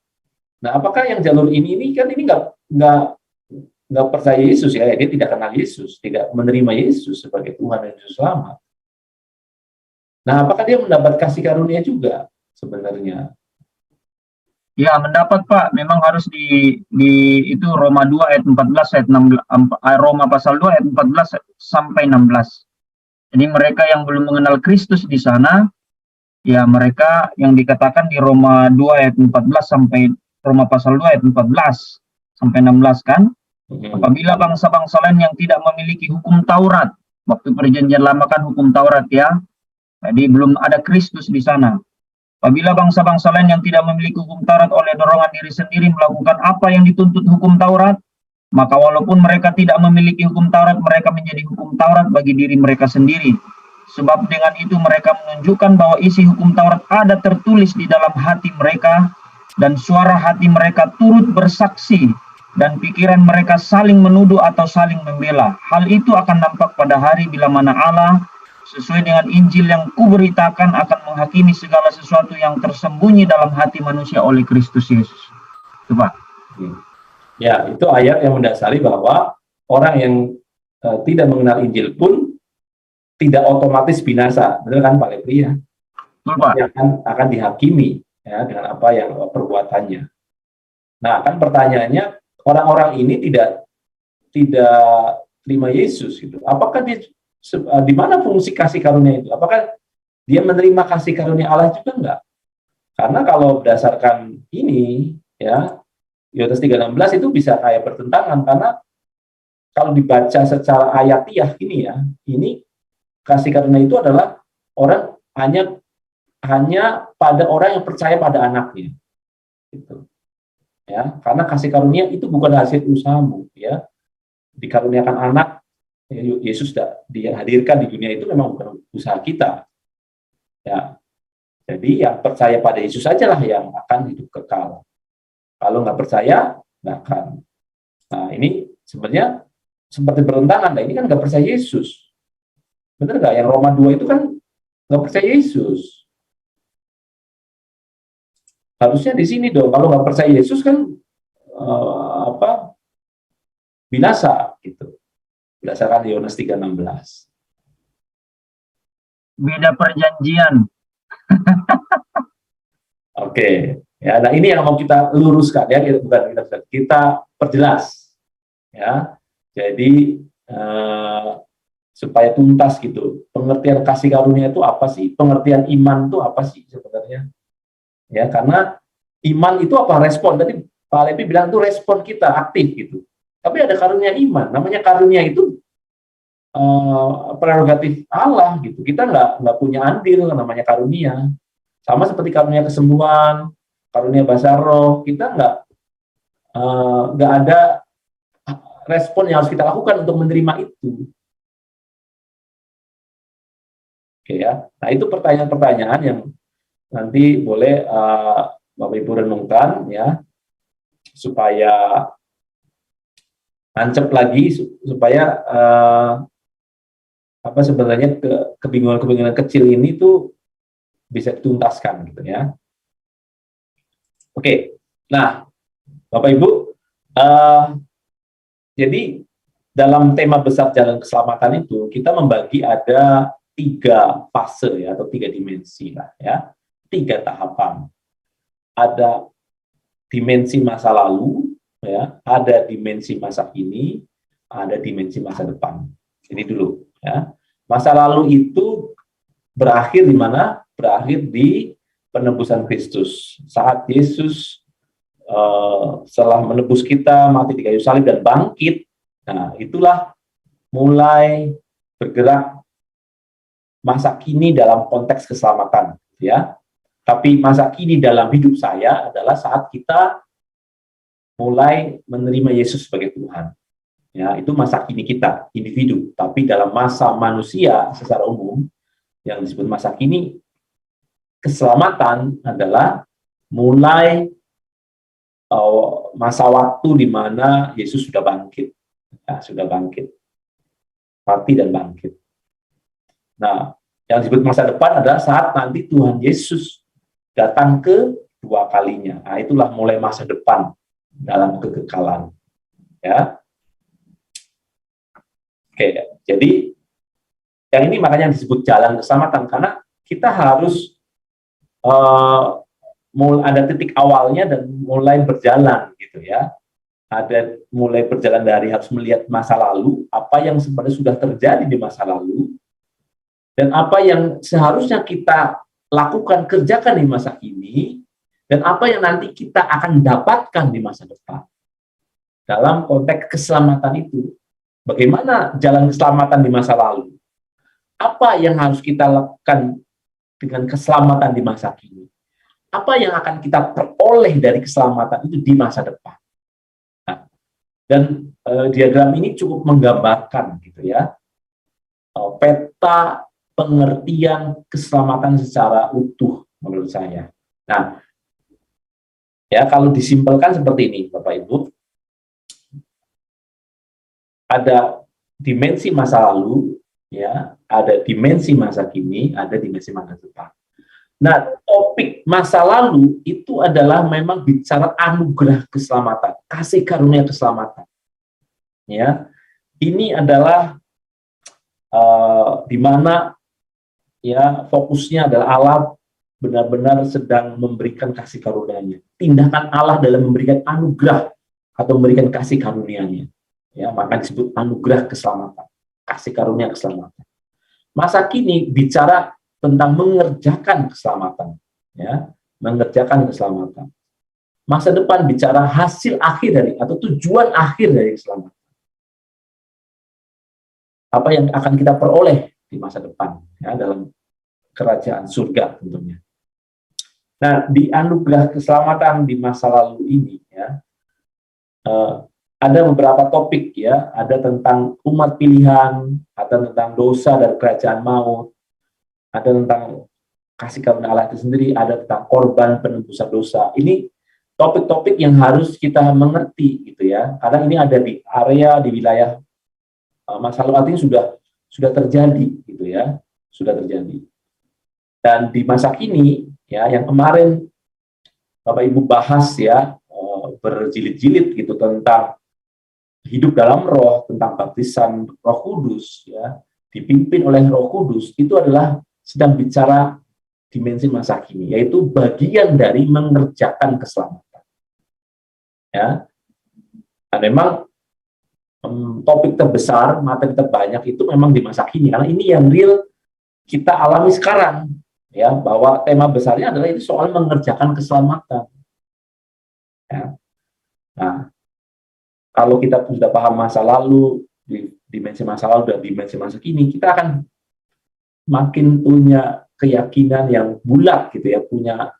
Nah, apakah yang jalur ini kan ini nggak percaya Yesus, ya, dia tidak kenal Yesus, tidak menerima Yesus sebagai Tuhan dan Juru Selamat. Nah, apakah dia mendapat kasih karunia juga sebenarnya? Ya, mendapat Pak, memang harus di itu Roma 2 ayat 14 ayat 16, Roma pasal 2 ayat 14 sampai 16. Jadi mereka yang belum mengenal Kristus di sana, ya mereka yang dikatakan di Roma 2 ayat 14 sampai Roma pasal 2 ayat 14 sampai 16 kan, apabila bangsa-bangsa lain yang tidak memiliki hukum Taurat, waktu perjanjian lama kan hukum Taurat ya, jadi belum ada Kristus di sana. Apabila bangsa-bangsa lain yang tidak memiliki hukum Taurat oleh dorongan diri sendiri melakukan apa yang dituntut hukum Taurat, maka walaupun mereka tidak memiliki hukum Taurat, mereka menjadi hukum Taurat bagi diri mereka sendiri. Sebab dengan itu mereka menunjukkan bahwa isi hukum Taurat ada tertulis di dalam hati mereka, dan suara hati mereka turut bersaksi, dan pikiran mereka saling menuduh atau saling membela. Hal itu akan nampak pada hari bila mana Allah sesuai dengan Injil yang kuberitakan akan menghakimi segala sesuatu yang tersembunyi dalam hati manusia oleh Kristus Yesus. Coba. Ya, itu ayat yang mendasari bahwa orang yang tidak mengenal Injil pun tidak otomatis binasa, betul kan Pak Lepri ya? Betul Pak. Yang akan dihakimi ya dengan apa yang perbuatannya. Nah, kan pertanyaannya, orang-orang ini tidak terima Yesus gitu. Apakah dia di mana fungsi kasih karunia itu? Apakah dia menerima kasih karunia Allah juga enggak? Karena kalau berdasarkan ini ya, Yohanes 3:16 itu bisa kayak bertentangan, karena kalau dibaca secara ayatiah ini ya, ini kasih karunia itu adalah orang hanya pada orang yang percaya pada anaknya. Gitu. Ya, karena kasih karunia itu bukan hasil usahamu ya. Dikaruniakan anak Yesus dihadirkan di dunia itu memang bukan usaha kita. Ya. Jadi yang percaya pada Yesus sajalah yang akan hidup kekal. Kalau nggak percaya, nggak akan. Nah, ini sebenarnya seperti bertentangan. Nah, ini kan nggak percaya Yesus. Benar nggak? Yang Roma 2 itu kan nggak percaya Yesus. Harusnya di sini dong. Kalau nggak percaya Yesus kan binasa gitu. Berdasarkan Yohanes 3:16. Beda perjanjian. Oke. Ya, nah ini yang mau kita luruskan ya, kita perjelas ya. Jadi supaya tuntas gitu. Pengertian kasih karunia itu apa sih? Pengertian iman itu apa sih sebenarnya? Ya, karena iman itu apa? Respon. Tadi Pak Levi bilang itu respon kita aktif gitu. Tapi ada karunia iman. Namanya karunia itu prerogatif Allah gitu. Kita nggak punya andil namanya karunia. Sama seperti karunia kesembuhan, karunia bahasa roh, kita nggak ada respon yang harus kita lakukan untuk menerima itu. Oke ya. Nah itu pertanyaan-pertanyaan yang nanti boleh Bapak Ibu renungkan ya, supaya nancep lagi, supaya sebenarnya kebingungan-kebingungan kecil ini tuh bisa dituntaskan gitu ya. Oke, nah Bapak Ibu, jadi dalam tema besar jalan keselamatan itu kita membagi ada 3 fase ya, atau 3 dimensi lah ya, 3 tahapan. Ada dimensi masa lalu ya, ada dimensi masa kini, ada dimensi masa depan. Ini dulu ya. Masa lalu itu berakhir di mana? Berakhir di penebusan Kristus. Saat Yesus setelah menebus kita, mati di kayu salib dan bangkit, nah itulah mulai bergerak masa kini dalam konteks keselamatan, ya. Tapi masa kini dalam hidup saya adalah saat kita mulai menerima Yesus sebagai Tuhan. Ya, itu masa kini kita, individu. Tapi dalam masa manusia secara umum, yang disebut masa kini, keselamatan adalah mulai masa waktu di mana Yesus sudah bangkit. Ya, sudah bangkit. Mati dan bangkit. Nah, yang disebut masa depan adalah saat nanti Tuhan Yesus datang kedua kalinya. Nah, itulah mulai masa depan dalam kekekalan. Ya. Oke, jadi yang ini makanya disebut jalan keselamatan, karena kita harus ada titik awalnya dan mulai berjalan gitu ya. Ada mulai berjalan dari harus melihat masa lalu, apa yang sebenarnya sudah terjadi di masa lalu, dan apa yang seharusnya kita lakukan, kerjakan di masa kini, dan apa yang nanti kita akan dapatkan di masa depan. Dalam konteks keselamatan itu, bagaimana jalan keselamatan di masa lalu? Apa yang harus kita lakukan dengan keselamatan di masa kini? Apa yang akan kita peroleh dari keselamatan itu di masa depan? Nah, dan diagram ini cukup menggambarkan gitu ya, peta pengertian keselamatan secara utuh menurut saya. Nah, ya kalau disimpelkan seperti ini, Bapak Ibu, ada dimensi masa lalu, ya, ada dimensi masa kini, ada dimensi masa depan. Nah, topik masa lalu itu adalah memang bicara anugerah keselamatan, kasih karunia keselamatan. Ya, ini adalah di mana ya fokusnya adalah Allah benar-benar sedang memberikan kasih karunia-Nya. Tindakan Allah dalam memberikan anugerah atau memberikan kasih karunia-Nya. Ya, maka disebut anugerah keselamatan, kasih karunia keselamatan. Masa kini bicara tentang mengerjakan keselamatan, ya, mengerjakan keselamatan. Masa depan bicara hasil akhir dari atau tujuan akhir dari keselamatan. Apa yang akan kita peroleh di masa depan, ya, dalam kerajaan surga tentunya. Nah, di anugerah keselamatan di masa lalu ini, ya, ada beberapa topik, ya, ada tentang umat pilihan, ada tentang dosa dan kerajaan maut, ada tentang kasih karunia Allah itu sendiri, ada tentang korban penebusan dosa. Ini topik-topik yang harus kita mengerti gitu ya, karena ini ada di area di wilayah masa lalu, artinya sudah terjadi gitu ya, sudah terjadi. Dan di masa kini ya, yang kemarin Bapak Ibu bahas ya, berjilid-jilid gitu tentang hidup dalam roh, tentang baptisan Roh Kudus ya, dipimpin oleh Roh Kudus, itu adalah sedang bicara dimensi masa kini, yaitu bagian dari mengerjakan keselamatan. Ya, nah, memang topik terbesar, materi terbanyak itu memang di masa kini, karena ini yang real kita alami sekarang, ya, bahwa tema besarnya adalah itu soal mengerjakan keselamatan. Ya. Nah, kalau kita sudah paham masa lalu, di dimensi masa lalu dan dimensi masa kini, kita akan makin punya keyakinan yang bulat gitu ya, punya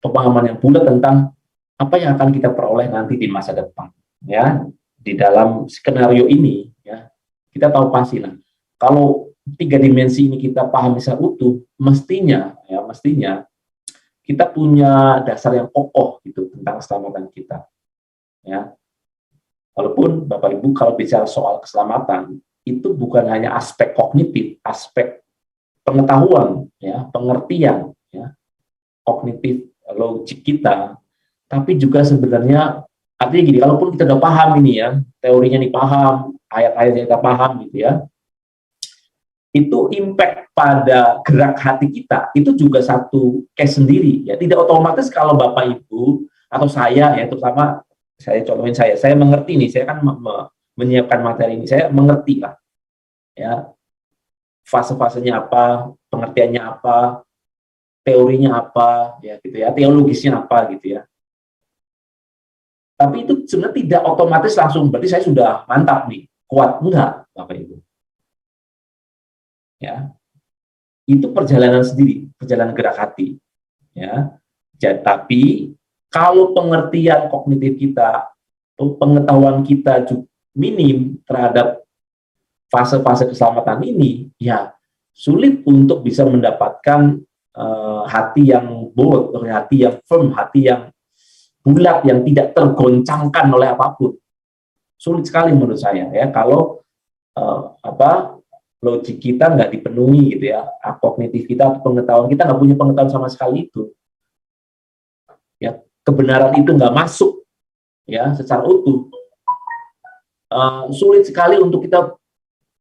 pemahaman yang bulat tentang apa yang akan kita peroleh nanti di masa depan. Ya, di dalam skenario ini ya, kita tahu pasti lah, kalau tiga dimensi ini kita paham secara utuh, mestinya kita punya dasar yang kokoh gitu tentang keselamatan kita. Ya, walaupun Bapak Ibu kalau bicara soal keselamatan itu bukan hanya aspek kognitif, aspek pengetahuan, ya, pengertian, ya, kognitif logik kita, tapi juga sebenarnya artinya gini, kalaupun kita udah paham ini ya, teorinya nih paham, ayat-ayatnya kita paham gitu ya, itu impact pada gerak hati kita itu juga satu case sendiri ya. Tidak otomatis kalau Bapak Ibu atau saya ya, terutama saya contohin saya mengerti nih, saya kan menyiapkan materi ini, saya mengerti lah ya, fase-fasenya apa, pengertiannya apa, teorinya apa ya gitu ya, teologisnya apa gitu ya. Tapi itu sebenarnya tidak otomatis langsung berarti saya sudah mantap nih, kuat, enggak Bapak Ibu. Ya. Itu perjalanan sendiri, perjalanan gerak hati. Ya. Jadi, tapi kalau pengertian kognitif kita, pengetahuan kita minim terhadap fase-fase keselamatan ini, ya sulit untuk bisa mendapatkan hati yang bold, hati yang firm, hati yang bulat, yang tidak tergoncangkan oleh apapun. Sulit sekali menurut saya ya, kalau logik kita nggak dipenuhi gitu ya, kognitif kita atau pengetahuan kita nggak punya pengetahuan sama sekali itu. Ya, kebenaran itu nggak masuk ya secara utuh. Sulit sekali untuk kita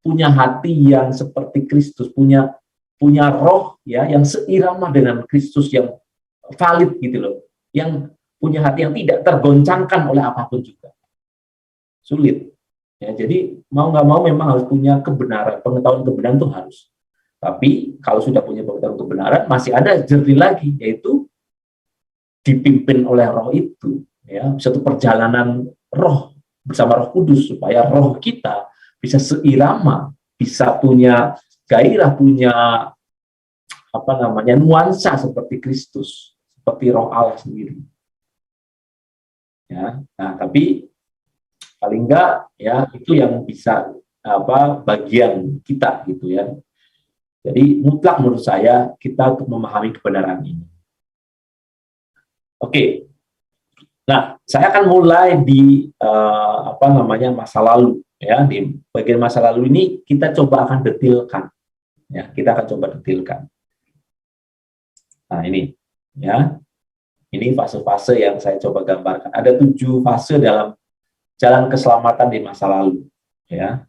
punya hati yang seperti Kristus, punya roh ya yang seirama dengan Kristus yang valid gitu loh, yang punya hati yang tidak tergoncangkan oleh apapun juga. Sulit. Ya, jadi mau nggak mau memang harus punya kebenaran, pengetahuan kebenaran itu harus. Tapi kalau sudah punya pengetahuan kebenaran, masih ada jernih lagi, yaitu dipimpin oleh roh itu, ya, satu perjalanan roh bersama Roh Kudus, supaya roh kita bisa seirama, bisa punya gairah, punya apa namanya, nuansa seperti Kristus, seperti Roh Allah sendiri. Ya, nah tapi paling enggak ya itu yang bisa bagian kita gitu ya. Jadi mutlak menurut saya kita untuk memahami kebenaran ini. Oke. Nah, saya akan mulai di masa lalu ya. Di bagian masa lalu ini kita coba akan detilkan. Ya, kita akan coba detilkan. Nah, ini ya. Ini fase-fase yang saya coba gambarkan. Ada 7 fase dalam jalan keselamatan di masa lalu ya.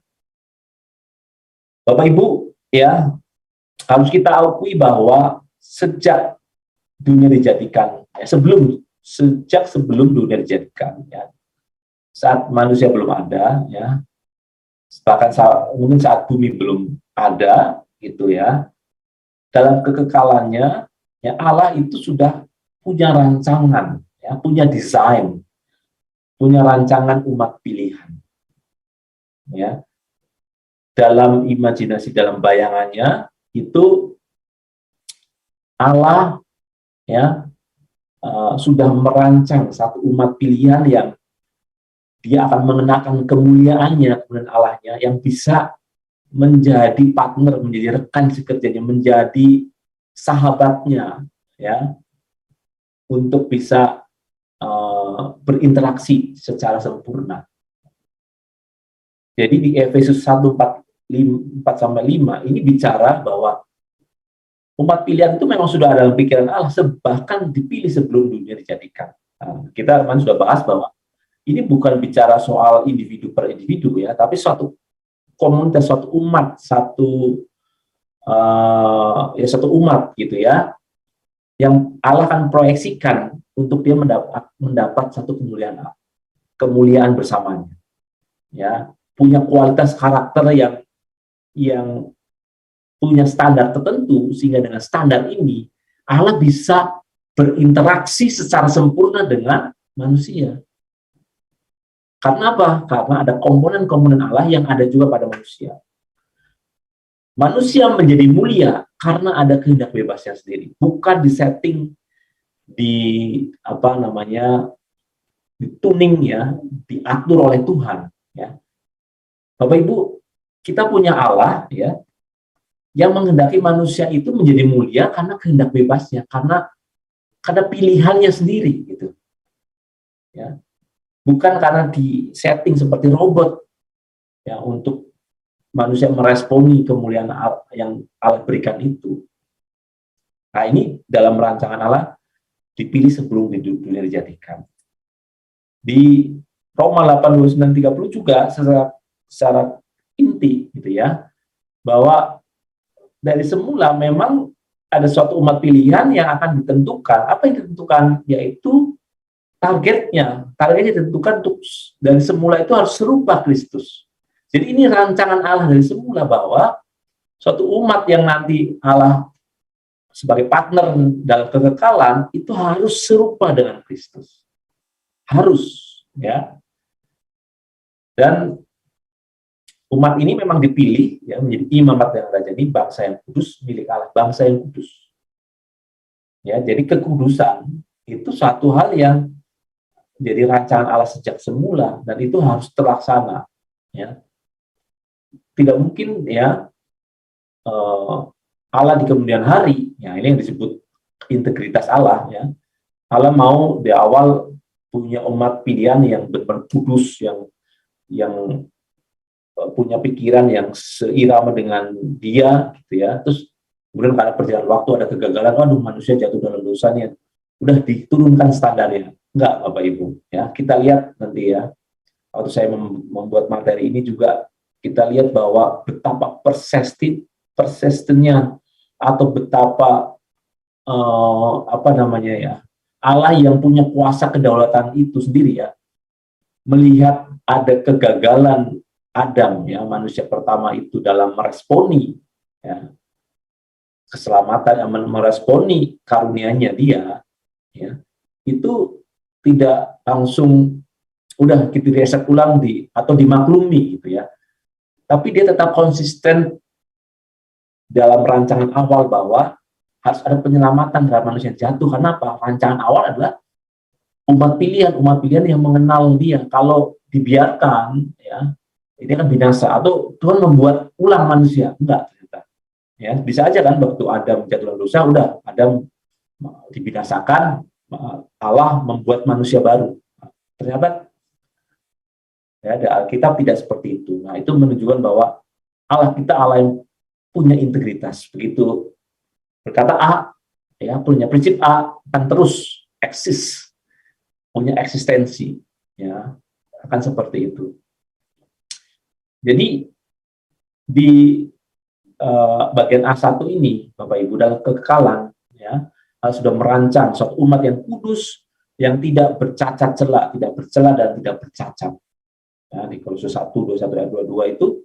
Bapak Ibu ya, harus kita akui bahwa sejak dunia dijadikan ya, sejak sebelum dunia dijadikan ya, saat manusia belum ada ya, bahkan mungkin saat bumi belum ada gitu ya, dalam kekekalannya ya, Allah itu sudah punya rancangan ya, punya desain, punya rancangan umat pilihan ya. Dalam imajinasi, dalam bayangannya itu Allah ya sudah merancang satu umat pilihan yang dia akan mengenakan kemuliaannya, kemuliaan Allahnya, yang bisa menjadi partner, menjadi rekan sekerjanya, menjadi sahabatnya ya, untuk bisa berinteraksi secara sempurna. Jadi di Efesus 1:4-5 ini bicara bahwa umat pilihan itu memang sudah ada dalam pikiran Allah, bahkan dipilih sebelum dunia dijadikan. Nah, kita kan sudah bahas bahwa ini bukan bicara soal individu per individu ya, tapi suatu komunitas, suatu umat, satu umat gitu ya, yang Allah akan proyeksikan untuk dia mendapat satu kemuliaan bersamanya. Ya, punya kualitas karakter yang punya standar tertentu, sehingga dengan standar ini Allah bisa berinteraksi secara sempurna dengan manusia. Karena apa? Karena ada komponen-komponen Allah yang ada juga pada manusia. Manusia menjadi mulia karena ada kehendak bebasnya sendiri, bukan disetting, dituning ya, diatur oleh Tuhan ya. Bapak Ibu, kita punya Allah ya, yang menghendaki manusia itu menjadi mulia karena kehendak bebasnya, karena pilihannya sendiri gitu. Ya. Bukan karena di setting seperti robot ya, untuk manusia meresponi kemuliaan yang Allah berikan itu. Nah, ini dalam rancangan Allah dipilih sebelum dunia dijadikan. Di Roma 8:29-30 juga secara inti gitu ya, bahwa dari semula memang ada suatu umat pilihan yang akan ditentukan. Apa yang ditentukan? Yaitu targetnya ditentukan untuk dari semula itu harus serupa Kristus. Jadi ini rancangan Allah dari semula, bahwa suatu umat yang nanti Allah sebagai partner dalam kekekalan itu harus serupa dengan Kristus. Harus ya. Dan umat ini memang dipilih ya menjadi imamat yang raja, ini bangsa yang kudus milik Allah, bangsa yang kudus. Ya, jadi kekudusan itu satu hal yang jadi rancangan Allah sejak semula, dan itu harus terlaksana ya. Tidak mungkin ya Allah di kemudian hari ya, ini yang disebut integritas Allah ya. Allah mau di awal punya umat pilihan yang benar-benar kudus, yang punya pikiran yang seirama dengan dia gitu ya. Terus kemudian karena perjalanan waktu ada kegagalan, waduh manusia jatuh dalam dosanya, udah diturunkan standarnya. Enggak, Bapak Ibu ya. Kita lihat nanti ya, waktu saya membuat materi ini juga kita lihat bahwa betapa persistent-nya atau betapa apa namanya ya, Allah yang punya kuasa kedaulatan itu sendiri ya, melihat ada kegagalan Adam ya, manusia pertama itu dalam meresponi ya, keselamatan, yang meresponi karunia-Nya dia ya, itu tidak langsung udah kita reset ulang atau dimaklumi gitu ya, tapi dia tetap konsisten dalam rancangan awal bahwa harus ada penyelamatan terhadap manusia yang jatuh. Karena apa? Rancangan awal adalah umat pilihan yang mengenal dia. Kalau dibiarkan ya, ini akan binasa, atau Tuhan membuat ulang manusia. Enggak, ternyata ya, bisa aja kan waktu Adam jatuh dalam dosa, udah Adam dibinasakan, Allah membuat manusia baru. Ternyata ya, Alkitab tidak seperti itu. Nah, itu menunjukkan bahwa Allah kita Allah yang punya integritas. Begitu berkata A, ya, punya prinsip A, akan terus eksis, punya eksistensi, ya, akan seperti itu. Jadi di bagian A1 ini, Bapak Ibu, dalam kekekalan, ya, sudah merancang suatu umat yang kudus, yang tidak bercacat celah, tidak bercela dan tidak bercacat. Ya, di Kolose 1, 21, 22 itu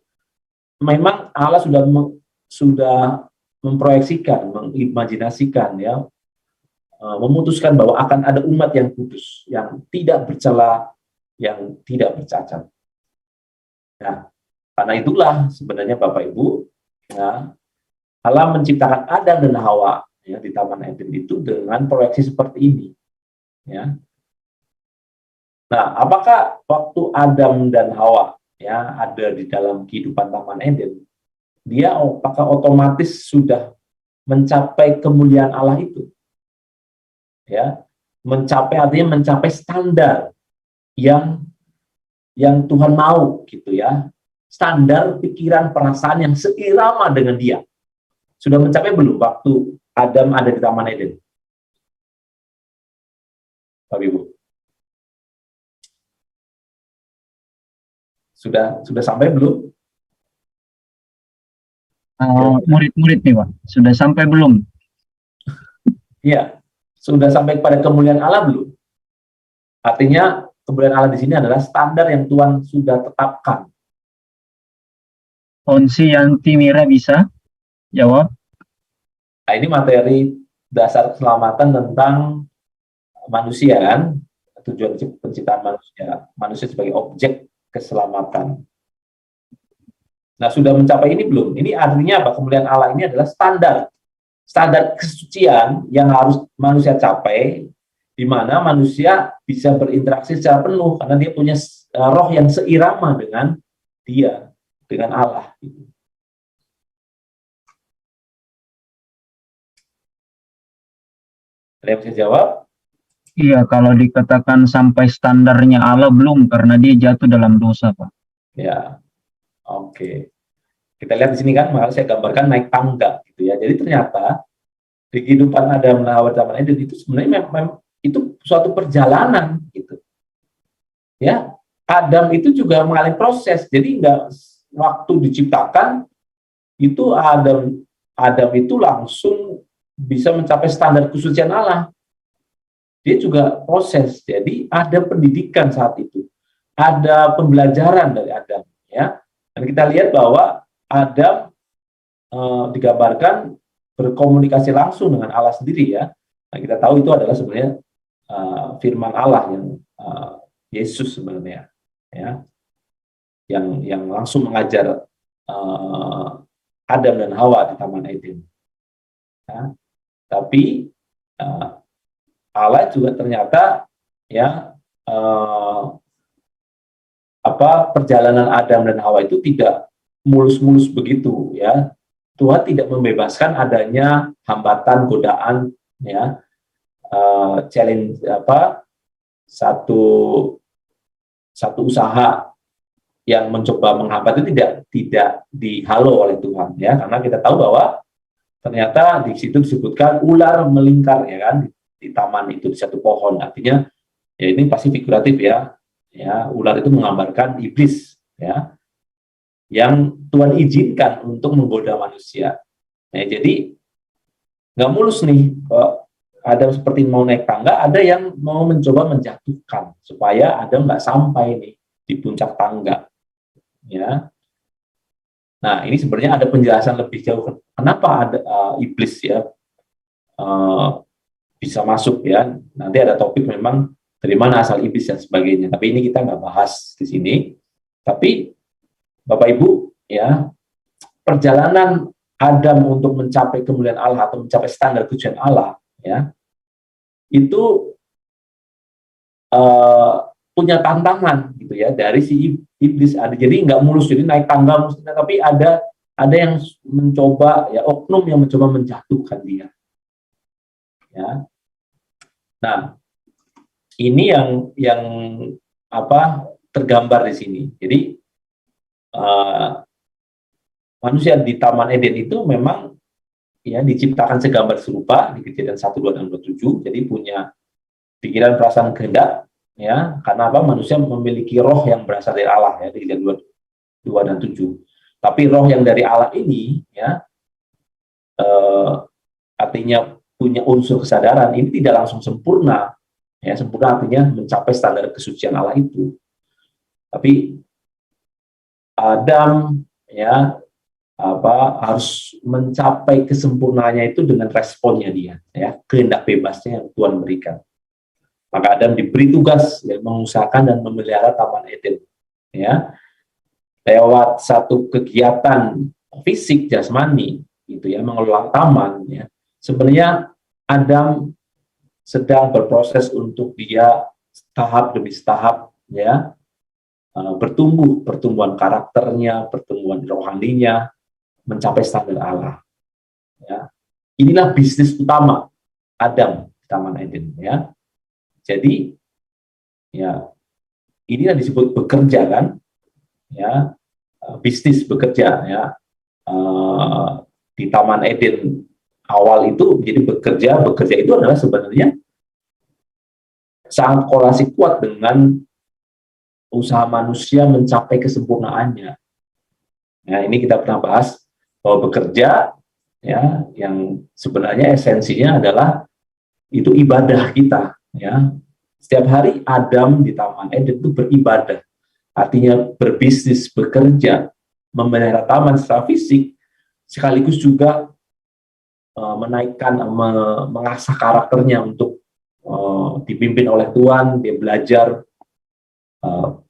memang Allah sudah memproyeksikan, mengimajinasikan, ya, memutuskan bahwa akan ada umat yang kudus, yang tidak bercela, yang tidak bercacat. Nah, karena itulah sebenarnya Bapak Ibu, ya, Allah menciptakan Adam dan Hawa ya, di Taman Eden itu dengan proyeksi seperti ini. Ya. Nah, apakah waktu Adam dan Hawa ya ada di dalam kehidupan Taman Eden, dia apakah otomatis sudah mencapai kemuliaan Allah itu? Ya, mencapai artinya mencapai standar yang Tuhan mau gitu ya. Standar pikiran perasaan yang seirama dengan dia. Sudah mencapai belum waktu Adam ada di Taman Eden? Bapak Ibu. Sudah sampai belum? Murid-murid nih, Pak. Sudah sampai belum? Iya, sudah sampai kepada kemuliaan Allah belum? Artinya kemuliaan Allah di sini adalah standar yang Tuhan sudah tetapkan. Onsi yang Timira bisa jawab? Nah, ini materi dasar keselamatan tentang manusia kan, tujuan penciptaan manusia sebagai objek keselamatan. Nah, sudah mencapai ini belum? Ini artinya apa? Kemuliaan Allah ini adalah standar kesucian yang harus manusia capai, di mana manusia bisa berinteraksi secara penuh karena dia punya roh yang seirama dengan dia, dengan Allah. Ada yang bisa jawab? Iya, kalau dikatakan sampai standarnya Allah belum, karena dia jatuh dalam dosa, Pak. Ya, oke. Kita lihat di sini kan, makanya saya gambarkan naik tangga gitu ya. Jadi ternyata di kehidupan Adam dan Hawa Taman Eden itu sebenarnya memang itu suatu perjalanan gitu. Ya, Adam itu juga mengalami proses. Jadi enggak waktu diciptakan itu Adam itu langsung bisa mencapai standar kesucian Allah. Dia juga proses. Jadi ada pendidikan saat itu. Ada pembelajaran dari Adam ya. Dan kita lihat bahwa Adam digambarkan berkomunikasi langsung dengan Allah sendiri ya. Nah, kita tahu itu adalah sebenarnya firman Allah yang Yesus sebenarnya ya, yang langsung mengajar Adam dan Hawa di Taman Eden. Ya. Tapi Allah juga ternyata ya perjalanan Adam dan Hawa itu tidak mulus-mulus begitu ya. Tuhan tidak membebaskan adanya hambatan, godaan ya, challenge satu usaha yang mencoba menghambat itu tidak dihalau oleh Tuhan ya, karena kita tahu bahwa ternyata di situ disebutkan ular melingkar ya kan di taman itu di satu pohon, artinya ya ini pasti figuratif ya, ular itu menggambarkan iblis ya, yang Tuhan izinkan untuk menggoda manusia. Nah, jadi nggak mulus nih. Adam seperti mau naik tangga, ada yang mau mencoba menjatuhkan supaya Adam nggak sampai nih di puncak tangga. Ya, nah ini sebenarnya ada penjelasan lebih jauh kenapa ada iblis ya bisa masuk ya. Nanti ada topik memang dari mana asal iblis dan sebagainya. Tapi ini kita nggak bahas di sini. Tapi Bapak Ibu ya, perjalanan Adam untuk mencapai kemuliaan Allah atau mencapai standar kesucian Allah ya, itu punya tantangan gitu ya dari si iblis. Ada jadi nggak mulus, jadi naik tangga mestinya, tapi ada yang mencoba ya, oknum yang mencoba menjatuhkan dia ya. Nah, ini yang apa tergambar di sini. Jadi manusia di Taman Eden itu memang ya diciptakan segambar serupa di Kejadian 1, 2, dan 27. Jadi punya pikiran, perasaan, kehendak ya. Karena apa? Manusia memiliki roh yang berasal dari Allah ya, di Kejadian 2 dan 7. Tapi roh yang dari Allah ini ya artinya punya unsur kesadaran, ini tidak langsung sempurna. Ya, sempurna artinya mencapai standar kesucian Allah itu. Tapi Adam ya harus mencapai kesempurnaannya itu dengan responnya dia ya, kehendak bebasnya yang Tuhan berikan. Maka Adam diberi tugas ya, mengusahakan dan memelihara Taman Eden ya, lewat satu kegiatan fisik jasmani gitu ya, mengelola taman ya. Sebenarnya Adam sedang berproses untuk dia tahap demi tahap ya, pertumbuhan karakternya, pertumbuhan rohaninya, mencapai standar Allah. Ya. Inilah bisnis utama Adam di Taman Eden. Ya. Jadi, ya inilah disebut bekerja kan, ya bisnis bekerja ya. Di Taman Eden awal itu, jadi bekerja itu adalah sebenarnya sangat korelasi kuat dengan usaha manusia mencapai kesempurnaannya. Ya, ini kita pernah bahas bahwa bekerja ya, yang sebenarnya esensinya adalah itu ibadah kita ya. Setiap hari Adam di Taman Eden itu beribadah, artinya berbisnis, bekerja, memelihara taman secara fisik, sekaligus juga menaikkan, mengasah karakternya untuk dipimpin oleh Tuhan. Dia belajar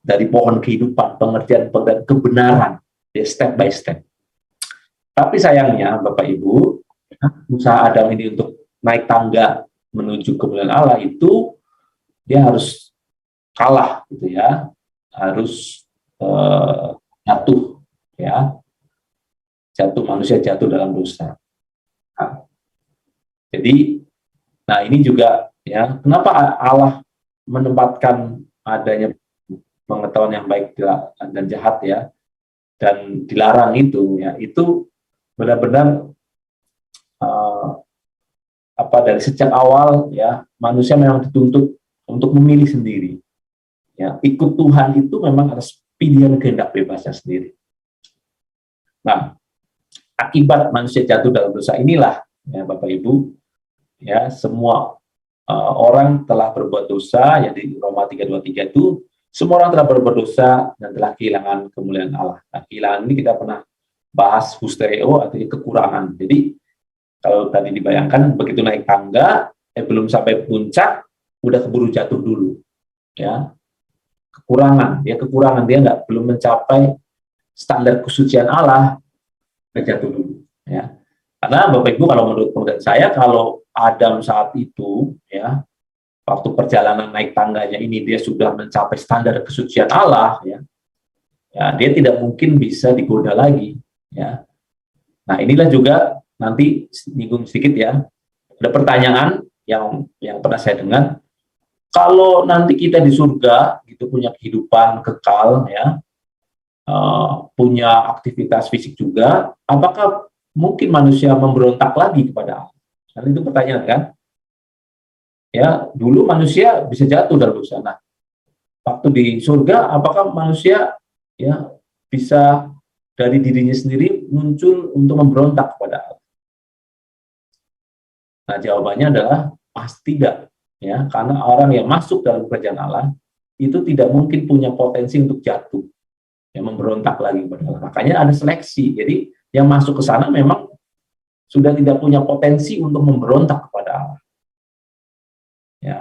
dari pohon kehidupan, pengertian kebenaran, dia step by step. Tapi sayangnya Bapak Ibu, usaha Adam ini untuk naik tangga menuju kemuliaan Allah itu dia harus kalah gitu ya, harus jatuh ya, manusia jatuh dalam dosa. Nah, jadi, ini juga ya, kenapa Allah menempatkan adanya pengetahuan yang baik dan jahat ya, dan dilarang itu ya, itu benar-benar dari sejak awal ya, manusia memang dituntut untuk memilih sendiri ya, ikut Tuhan itu memang atas pilihan kehendak bebasnya sendiri. Nah, akibat manusia jatuh dalam dosa inilah ya Bapak Ibu ya, semua orang telah berbuat dosa ya, di Roma 3:23 itu semua orang telah berbuat dosa dan telah kehilangan kemuliaan Allah. Nah, kehilangan ini kita pernah bahas hustereo, artinya kekurangan. Jadi kalau tadi dibayangkan begitu naik tangga, belum sampai puncak, udah keburu jatuh dulu, ya. Kekurangan dia belum mencapai standar kesucian Allah, jatuh dulu, ya. Karena Bapak Ibu, kalau menurut pendapat saya, kalau Adam saat itu, ya, waktu perjalanan naik tangganya ini dia sudah mencapai standar kesucian Allah, ya, dia tidak mungkin bisa digoda lagi, ya. Nah, inilah juga nanti nyinggung sedikit ya, ada pertanyaan yang pernah saya dengar, kalau nanti kita di surga gitu punya kehidupan kekal ya, punya aktivitas fisik juga, apakah mungkin manusia memberontak lagi kepada Allah? Nah, itu pertanyaan kan? Ya, dulu manusia bisa jatuh dalam dosa. Nah, waktu di surga, apakah manusia ya bisa dari dirinya sendiri muncul untuk memberontak kepada Allah? Nah, jawabannya adalah pasti tidak, ya, karena orang yang masuk dalam kerajaan Allah itu tidak mungkin punya potensi untuk jatuh, ya, memberontak lagi kepada Allah. Makanya ada seleksi. Jadi yang masuk ke sana memang sudah tidak punya potensi untuk memberontak kepada Allah. Ya.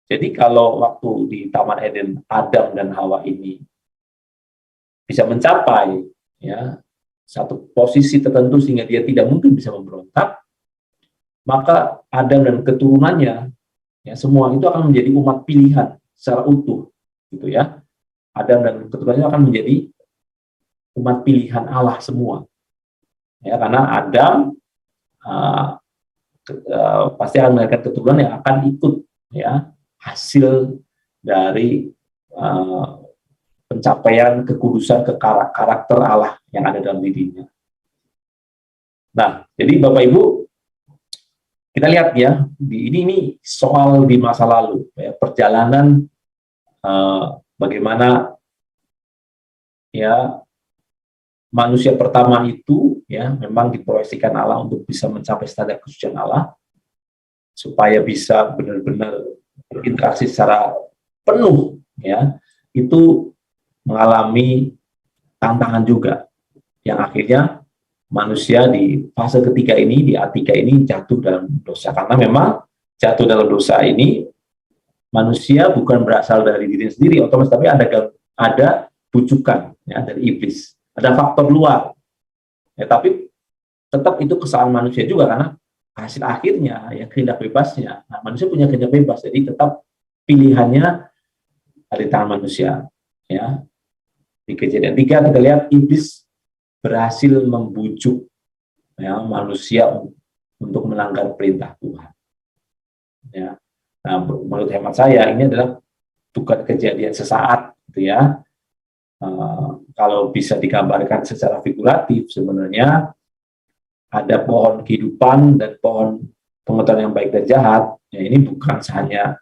Jadi kalau waktu di Taman Eden Adam dan Hawa ini bisa mencapai, ya, satu posisi tertentu sehingga dia tidak mungkin bisa memberontak, maka Adam dan keturunannya, ya, semua itu akan menjadi umat pilihan secara utuh, gitu ya. Adam dan keturunannya akan menjadi umat pilihan Allah semua, ya, karena Adam pasti akan melahirkan keturunan yang akan ikut, ya, hasil dari pencapaian kekudusan ke karakter Allah yang ada dalam dirinya. Nah, jadi Bapak Ibu, kita lihat ya, ini soal di masa lalu, ya, perjalanan bagaimana, ya, manusia pertama itu, ya, memang diproyeksikan Allah untuk bisa mencapai standar kesucian Allah, supaya bisa benar-benar berinteraksi secara penuh, ya, itu mengalami tantangan juga, yang akhirnya manusia di fase ketiga ini, di A3 ini jatuh dalam dosa. Karena memang jatuh dalam dosa ini, manusia bukan berasal dari diri sendiri otomatis, tapi ada bujukan, ya, dari iblis, ada faktor luar, ya, tapi tetap itu kesalahan manusia juga, karena hasil akhirnya, ya, kehendak bebasnya. Nah, manusia punya kehendak bebas, jadi tetap pilihannya dari tangan manusia, ya. Di Kejadian 3 kita lihat iblis berhasil membujuk, ya, manusia untuk melanggar perintah Tuhan, ya. Nah, menurut hemat saya ini adalah bukan kejadian sesaat, gitu ya. Kalau bisa digambarkan secara figuratif, sebenarnya ada pohon kehidupan dan pohon pengetahuan yang baik dan jahat. Ya, ini bukan hanya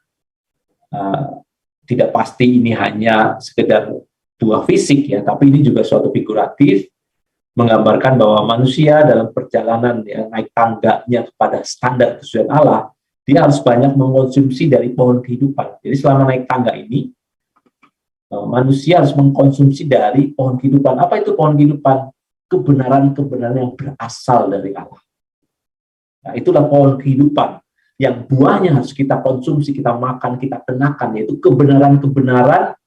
tidak pasti ini hanya sekedar buah fisik, ya, tapi ini juga suatu figuratif menggambarkan bahwa manusia dalam perjalanan, ya, naik tangganya kepada standar kesucian Allah, dia harus banyak mengkonsumsi dari pohon kehidupan. Jadi selama naik tangga ini, manusia harus mengkonsumsi dari pohon kehidupan. Apa itu pohon kehidupan? Kebenaran-kebenaran yang berasal dari Allah. Nah, itulah pohon kehidupan yang buahnya harus kita konsumsi, kita makan, kita kenakan, yaitu kebenaran-kebenaran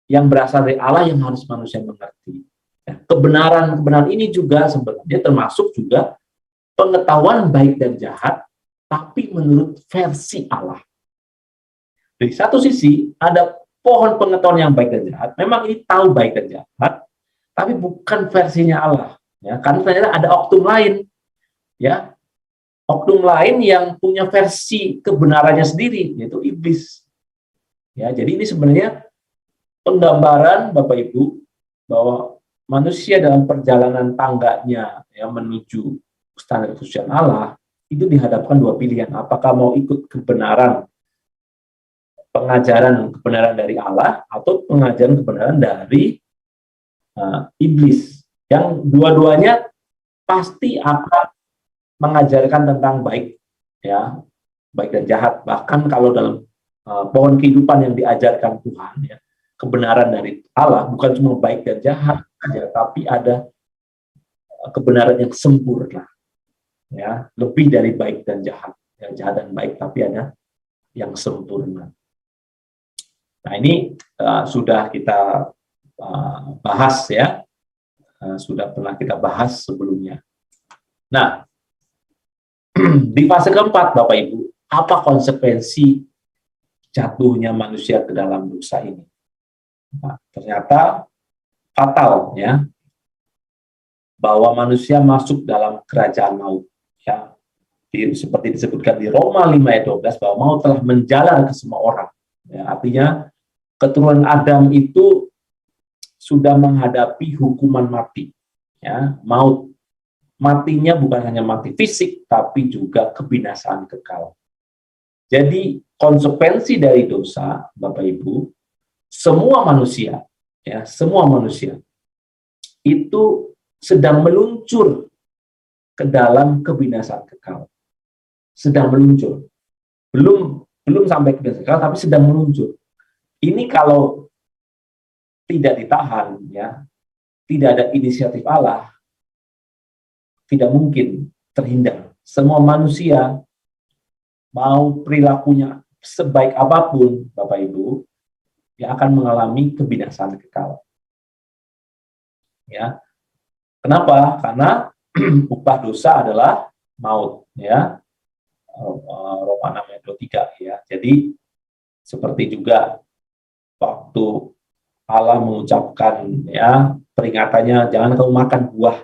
yang berasal dari Allah yang harus manusia mengerti. Ya, kebenaran-kebenaran ini juga sebenarnya termasuk juga pengetahuan baik dan jahat, tapi menurut versi Allah. Dari satu sisi ada pohon pengetahuan yang baik dan jahat, memang ini tahu baik dan jahat, tapi bukan versinya Allah, ya, karena ternyata ada oknum lain, ya, oknum lain yang punya versi kebenarannya sendiri, yaitu iblis, ya. Jadi ini sebenarnya penggambaran Bapak Ibu bahwa manusia dalam perjalanan tangganya, ya, menuju standar kesucian Allah itu dihadapkan dua pilihan, apakah mau ikut kebenaran, pengajaran kebenaran dari Allah atau pengajaran kebenaran dari iblis, yang dua-duanya pasti akan mengajarkan tentang baik, ya, baik dan jahat. Bahkan kalau dalam pohon kehidupan yang diajarkan Tuhan, ya, kebenaran dari Allah bukan cuma baik dan jahat saja, tapi ada kebenaran yang sempurna, ya, lebih dari baik dan jahat, yang jahat dan baik, tapi ada yang sempurna. Nah, ini sudah kita bahas, ya, sudah pernah kita bahas sebelumnya. Nah, di fase keempat, Bapak Ibu, apa konsekuensi jatuhnya manusia ke dalam dosa ini? Nah, ternyata fatal, ya, bahwa manusia masuk dalam kerajaan maut, ya. Seperti disebutkan di Roma 5 ayat 12 bahwa maut telah menjalar ke semua orang, ya, artinya keturunan Adam itu sudah menghadapi hukuman mati, ya, maut. Matinya bukan hanya mati fisik, tapi juga kebinasaan kekal. Jadi konsekuensi dari dosa, Bapak Ibu, semua manusia, ya, semua manusia itu sedang meluncur ke dalam kebinasaan kekal. sedang meluncur. Belum sampai ke binasa kekal, tapi sedang meluncur. Ini kalau tidak ditahan, ya, tidak ada inisiatif Allah, tidak mungkin terhindar. Semua manusia, mau perilakunya sebaik apapun, Bapak Ibu, dia akan mengalami kebinasaan kekal. Ya, kenapa? Karena upah dosa adalah maut, ya. Roma 6 ayat 23, ya. Jadi seperti juga waktu Allah mengucapkan, ya, peringatannya, jangan kamu makan buah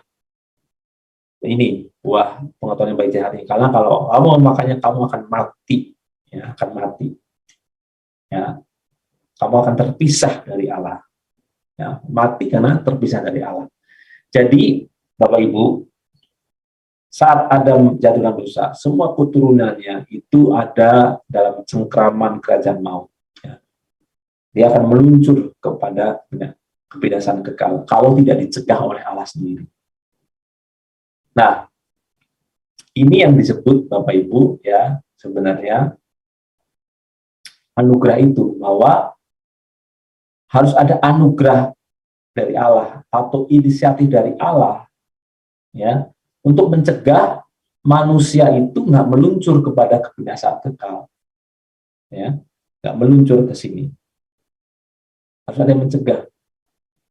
ini, buah pengetahuan yang baik jahat ini, karena kalau kamu memakannya kamu akan mati, ya, akan mati, ya, kamu akan terpisah dari Allah, ya, mati karena terpisah dari Allah. Jadi Bapak Ibu, saat Adam jatuh dalam dosa, semua keturunannya itu ada dalam cengkraman kerajaan maut. Ya. Dia akan meluncur kepada kebinasaan kekal kalau tidak dicegah oleh Allah sendiri. Nah, ini yang disebut Bapak Ibu, ya, sebenarnya anugerah itu, bahwa harus ada anugerah dari Allah atau inisiatif dari Allah, ya, untuk mencegah manusia itu nggak meluncur kepada kebinasaan kekal, ya, nggak meluncur ke sini. Harus ada yang mencegah.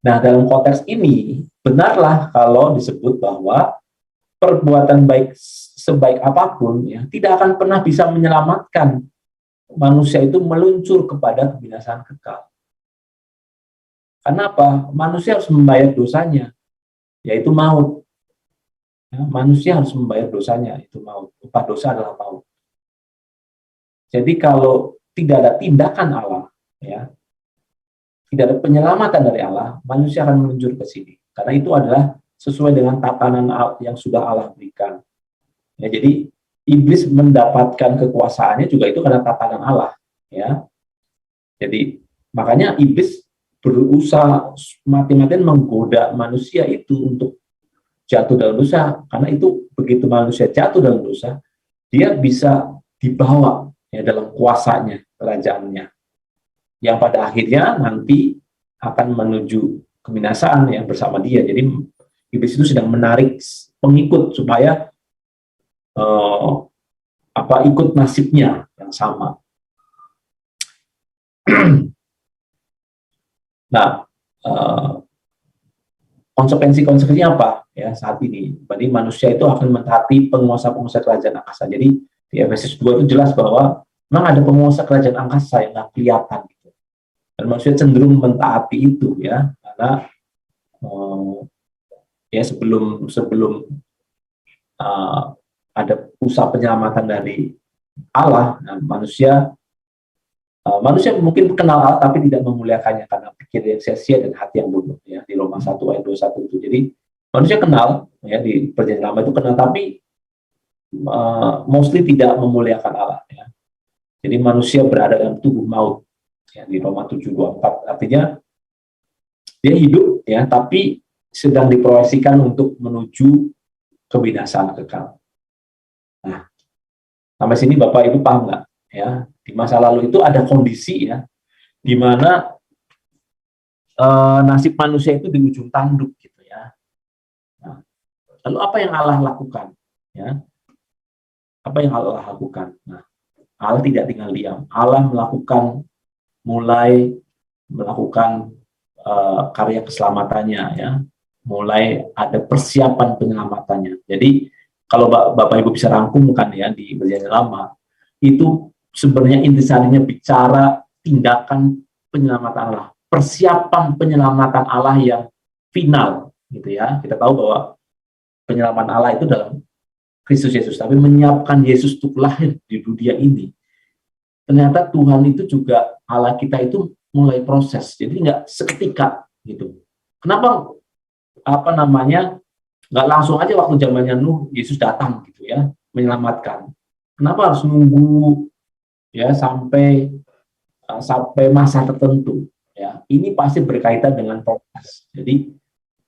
Nah, dalam konteks ini benarlah kalau disebut bahwa perbuatan baik sebaik apapun, ya, tidak akan pernah bisa menyelamatkan manusia itu meluncur kepada kebinasaan kekal. Kenapa? Manusia harus membayar dosanya, yaitu maut. Ya, manusia harus membayar dosanya, itu maut. Upah dosa adalah maut. Jadi kalau tidak ada tindakan Allah, ya, tidak ada penyelamatan dari Allah, manusia akan meluncur ke sini. Karena itu adalah sesuai dengan tatanan yang sudah Allah berikan. Ya, jadi iblis mendapatkan kekuasaannya juga itu karena tatanan Allah. Ya, jadi makanya iblis berusaha mati-matian menggoda manusia itu untuk jatuh dalam dosa, karena itu begitu manusia jatuh dalam dosa, dia bisa dibawa, ya, dalam kuasanya, kerajaannya, yang pada akhirnya nanti akan menuju kebinasaan yang bersama dia. Jadi iblis itu sedang menarik pengikut supaya ikut nasibnya yang sama. Nah, konsekuensinya apa, ya, saat ini? Berarti manusia itu akan mentaati penguasa-penguasa kerajaan angkasa. Jadi di Efesus 2 itu jelas bahwa memang ada penguasa kerajaan angkasa yang nggak kelihatan, gitu. Dan manusia cenderung mentaati itu, ya, karena ya sebelum ada usaha penyelamatan dari Allah, nah, manusia mungkin kenal Allah tapi tidak memuliakannya karena pikir yang sia-sia dan hati yang bodoh, ya, di Roma 1 ayat 21 itu. Jadi manusia kenal, ya, di perjanjian lama itu kenal, tapi mostly tidak memuliakan Allah, ya. Jadi manusia berada dalam tubuh maut, ya, di Roma 7:24. Artinya dia hidup, ya, tapi sedang diproyeksikan untuk menuju kebinasaan kekal. Nah, sampai sini Bapak Ibu paham nggak? Ya, di masa lalu itu ada kondisi, ya, di mana nasib manusia itu di ujung tanduk, gitu, ya. Nah, lalu apa yang Allah lakukan? Ya, apa yang Allah lakukan? Nah, Allah tidak tinggal diam. Allah mulai melakukan karya keselamatannya, ya, mulai ada persiapan penyelamatannya. Jadi kalau Bapak Ibu bisa rangkumkan, ya, di perjanjian lama itu sebenarnya intisarinya bicara tindakan penyelamatan Allah, persiapan penyelamatan Allah yang final, gitu, ya. Kita tahu bahwa penyelaman Allah itu dalam Kristus Yesus, tapi menyiapkan Yesus untuk lahir di dunia ini. Ternyata Tuhan itu juga, Allah kita itu mulai proses, jadi nggak seketika, gitu. Kenapa nggak langsung aja waktu zamannya Nuh Yesus datang, gitu, ya, menyelamatkan? Kenapa harus nunggu, ya, sampai masa tertentu, ya? Ini pasti berkaitan dengan proses. Jadi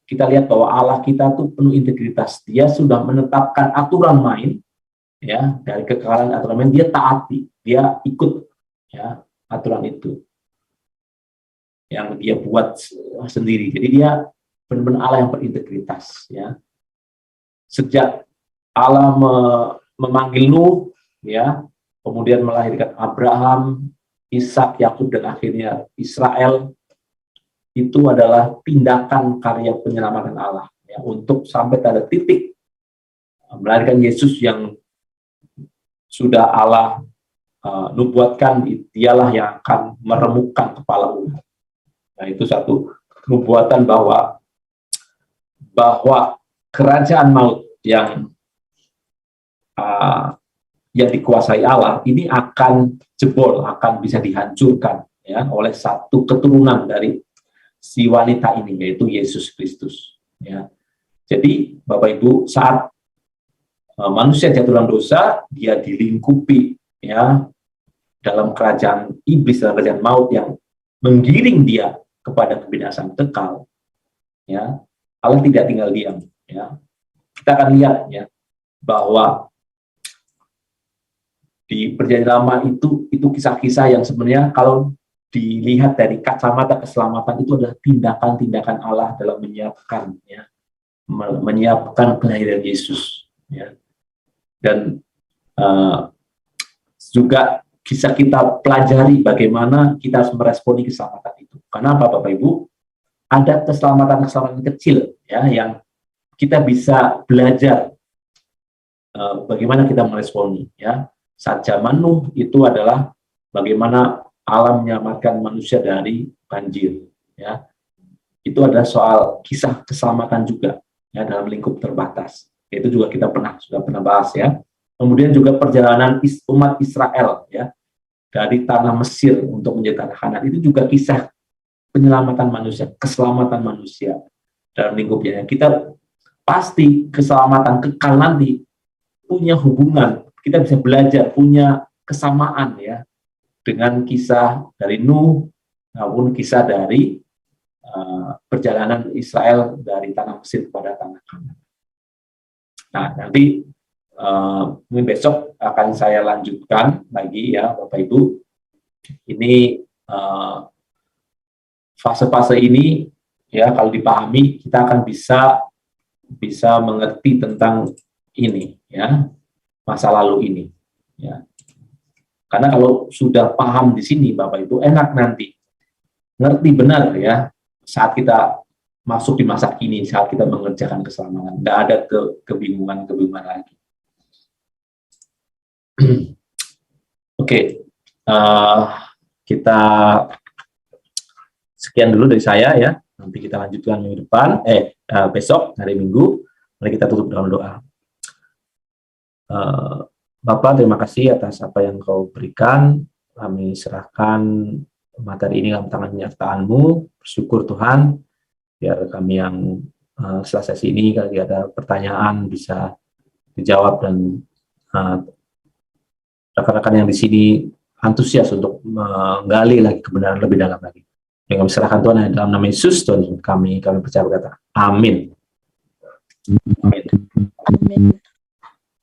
kita lihat bahwa Allah kita tuh penuh integritas. Dia sudah menetapkan aturan main ya, dari kekekalan aturan, dia taati, dia ikut ya aturan itu yang dia buat sendiri. Jadi dia benar-benar Allah yang berintegritas ya. Sejak Allah memanggil Nuh ya, kemudian melahirkan Abraham, Ishak, Yakub, dan akhirnya Israel, itu adalah tindakan karya penyelamatan Allah ya, untuk sampai pada titik melahirkan Yesus yang sudah Allah nubuatkan, dialah yang akan meremukkan kepala umat. Nah, itu satu nubuatan bahwa kerajaan maut yang dikuasai Allah ini akan jebol, akan bisa dihancurkan ya oleh satu keturunan dari si wanita ini, yaitu Yesus Kristus ya. Jadi Bapak Ibu, saat manusia jatuh dalam dosa, dia dilingkupi ya dalam kerajaan iblis, dalam kerajaan maut yang menggiring dia kepada kebinasaan kekal ya. Allah tidak tinggal diam ya. Kita akan lihat ya bahwa di Perjanjian Lama itu kisah-kisah yang sebenarnya kalau dilihat dari kacamata keselamatan itu adalah tindakan-tindakan Allah dalam menyiapkan ya, menyiapkan kelahiran Yesus ya. Dan juga bisa kita pelajari bagaimana kita harus meresponi keselamatan itu. Karena apa Bapak Ibu? Ada keselamatan kecil ya yang kita bisa belajar bagaimana kita meresponi ya. Saat zaman Nuh itu adalah bagaimana Allah menyelamatkan manusia dari banjir ya. Itu adalah soal kisah keselamatan juga ya dalam lingkup terbatas. Itu juga kita sudah pernah bahas ya. Kemudian juga perjalanan umat Israel ya dari tanah Mesir untuk menjadi tanah Kanaan, itu juga kisah penyelamatan manusia, keselamatan manusia dalam lingkupnya. Kita pasti keselamatan kekal nanti punya hubungan, kita bisa belajar, punya kesamaan ya dengan kisah dari Nuh maupun kisah dari perjalanan Israel dari tanah Mesir kepada tanah Kanaan. Nah, nanti mungkin besok akan saya lanjutkan lagi ya Bapak Ibu. Ini fase-fase ini ya kalau dipahami kita akan bisa mengerti tentang ini ya, masa lalu ini ya. Karena kalau sudah paham di sini Bapak Ibu, enak nanti ngerti benar ya saat kita masuk di masa kini, saat kita mengerjakan keselamatan, nggak ada kebingungan lagi. Oke, kita sekian dulu dari saya ya. Nanti kita lanjutkan minggu depan, besok hari Minggu. Mari kita tutup dengan doa. Bapak, terima kasih atas apa yang Kau berikan. Kami serahkan materi ini dalam tangan penyertaan-Mu. Bersyukur Tuhan, biar kami yang setelah sesi ini, kalau ada pertanyaan bisa dijawab, dan rekan-rekan yang di sini antusias untuk menggali lagi kebenaran lebih dalam lagi. Yang kami serahkan Tuhan dalam nama Yesus, Tuhan kami percaya berkata, amin. Amin. Amin.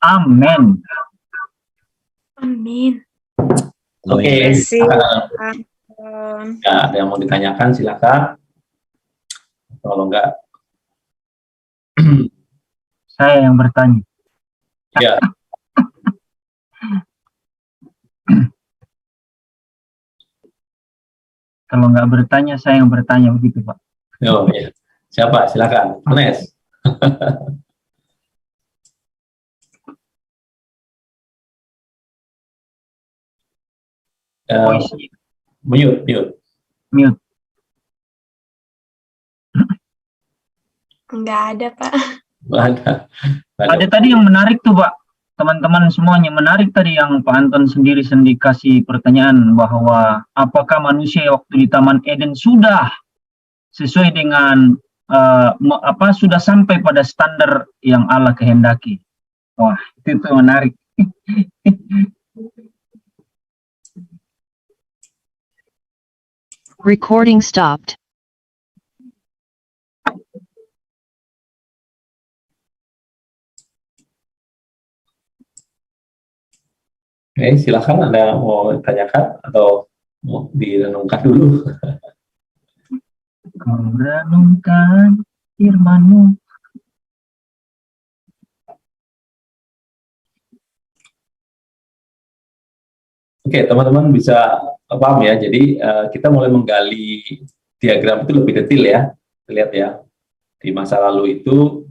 Amin. Amin. Oke, ya, ada yang mau ditanyakan silakan. Kalau enggak, Saya yang bertanya. ya. Kalau nggak bertanya, saya yang bertanya, begitu Pak. Oh, ya. Siapa? Silakan, Vanes. Mute. Enggak ada, Pak. Ada tadi yang menarik tuh Pak, teman-teman semuanya, menarik tadi yang Pak Anton sendiri kasih pertanyaan bahwa apakah manusia waktu di Taman Eden sudah sesuai dengan sudah sampai pada standar yang Allah kehendaki. Wah, itu menarik. Recording stopped. Silakan Anda mau tanyakan atau mau direnungkan dulu. Kau renungkan firman-Mu. Oke, teman-teman bisa paham ya. Jadi kita mulai menggali diagram itu lebih detail ya. Lihat ya, di masa lalu itu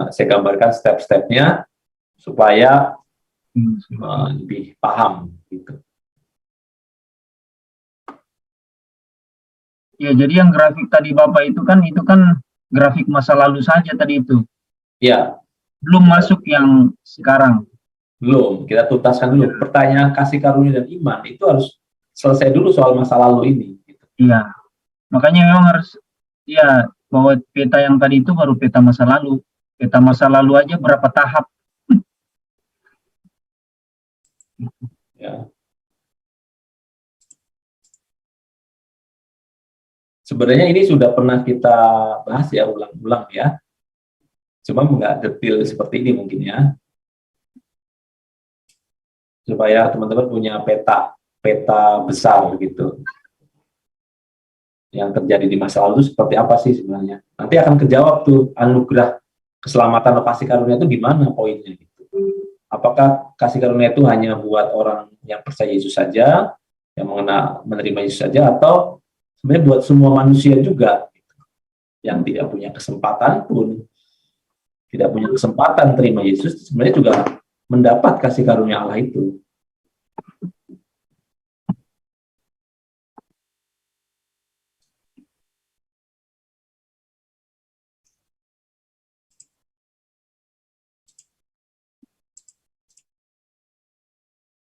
saya gambarkan step-stepnya supaya lebih paham gitu. Ya, jadi yang grafik tadi Bapak itu kan grafik masa lalu saja tadi itu. Ya, Belum masuk yang sekarang. belum. Kita tuntaskan dulu. Pertanyaan kasih karunia dan iman itu harus selesai dulu soal masa lalu ini. Gitu. Iya. Makanya memang harus, ya, bahwa peta yang tadi itu baru peta masa lalu. Peta masa lalu aja berapa tahap. Ya. Sebenarnya ini sudah pernah kita bahas ya ulang-ulang ya. Cuma nggak detail seperti ini mungkin ya. Supaya teman-teman punya peta besar gitu. Yang terjadi di masa lalu seperti apa sih sebenarnya. Nanti akan kejawab tuh anugerah keselamatan atau kasih karunia itu gimana poinnya gitu. Apakah kasih karunia itu hanya buat orang yang percaya Yesus saja, yang menerima Yesus saja, atau sebenarnya buat semua manusia juga gitu. Yang tidak punya kesempatan pun tidak punya kesempatan terima Yesus sebenarnya juga mendapat kasih karunia Allah itu.